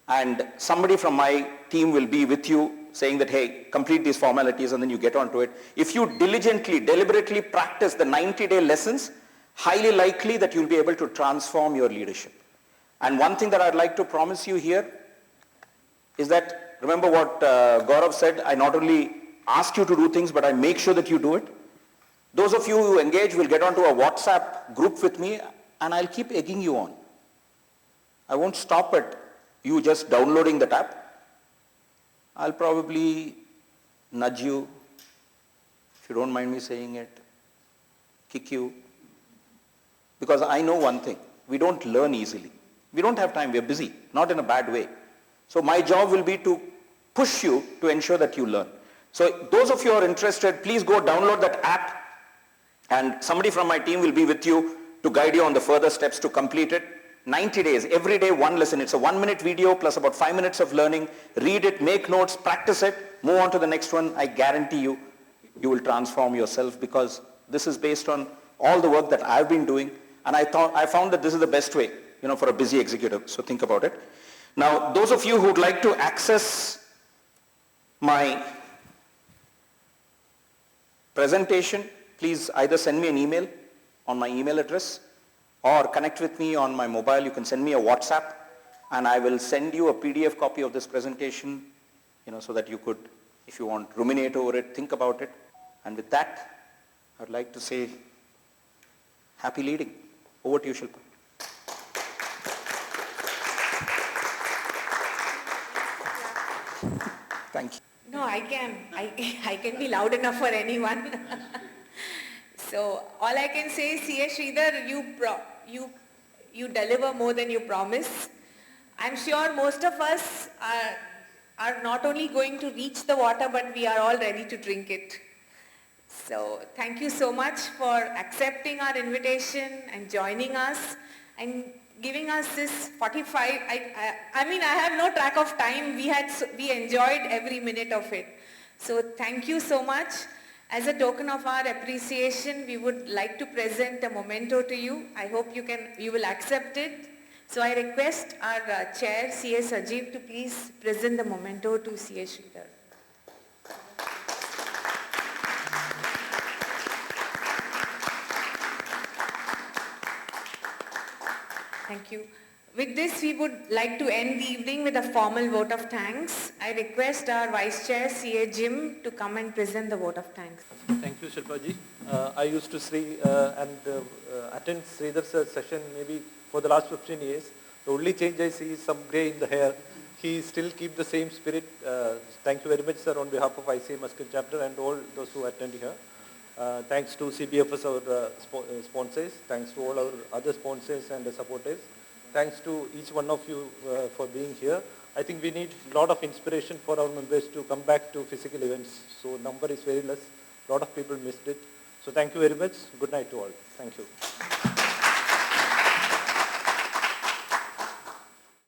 and somebody from my team will be with you saying that, hey, complete these formalities, and then you get onto it. If you diligently, deliberately practice the 90-day lessons, highly likely that you'll be able to transform your leadership. And one thing that I'd like to promise you here is that, remember what Gaurav said, I not only ask you to do things, but I make sure that you do it. Those of you who engage will get onto a WhatsApp group with me, and I'll keep egging you on. I won't stop at you just downloading the app. I'll probably nudge you, if you don't mind me saying it, kick you. Because I know one thing, we don't learn easily. We don't have time, we're busy, not in a bad way. So my job will be to push you to ensure that you learn. So those of you who are interested, please go download that app, and somebody from my team will be with you to guide you on the further steps to complete it. 90 days, every day one lesson. It's a 1-minute video plus about 5 minutes of learning. Read it, make notes, practice it, move on to the next one. I guarantee you, you will transform yourself, because this is based on all the work that I've been doing, and I found that this is the best way, for a busy executive. So think about it. Now, those of you who would like to access my presentation, please either send me an email on my email address, or connect with me on my mobile. You can send me a WhatsApp, and I will send you a PDF copy of this presentation, so that you could, if you want, ruminate over it, think about it. And with that, I'd like to say, happy leading. Over to you, Shilpa. I can. I can be loud enough for anyone. So all I can say is, C.A. Sridhar, you deliver more than you promise. I'm sure most of us are not only going to reach the water, but we are all ready to drink it. So thank you so much for accepting our invitation and joining us and giving us this 45, I mean, I have no track of time. We enjoyed every minute of it. So thank you so much. As a token of our appreciation, we would like to present a memento to you. I hope you will accept it. So I request our chair, C.A. Sajeev, to please present the memento to C.A. Sridhar. Thank you. With this, we would like to end the evening with a formal vote of thanks. I request our Vice Chair, C.A. Jim, to come and present the vote of thanks. Thank you, Shilpa ji. I used to attend Sridhar's session maybe for the last 15 years. The only change I see is some grey in the hair. He still keep the same spirit. Thank you very much, sir, on behalf of ICA Muscat chapter and all those who attend here. Thanks to CBFS, our sponsors. Thanks to all our other sponsors and supporters. Thanks to each one of you for being here. I think we need a lot of inspiration for our members to come back to physical events. So number is very less. A lot of people missed it. So thank you very much. Good night to all. Thank you.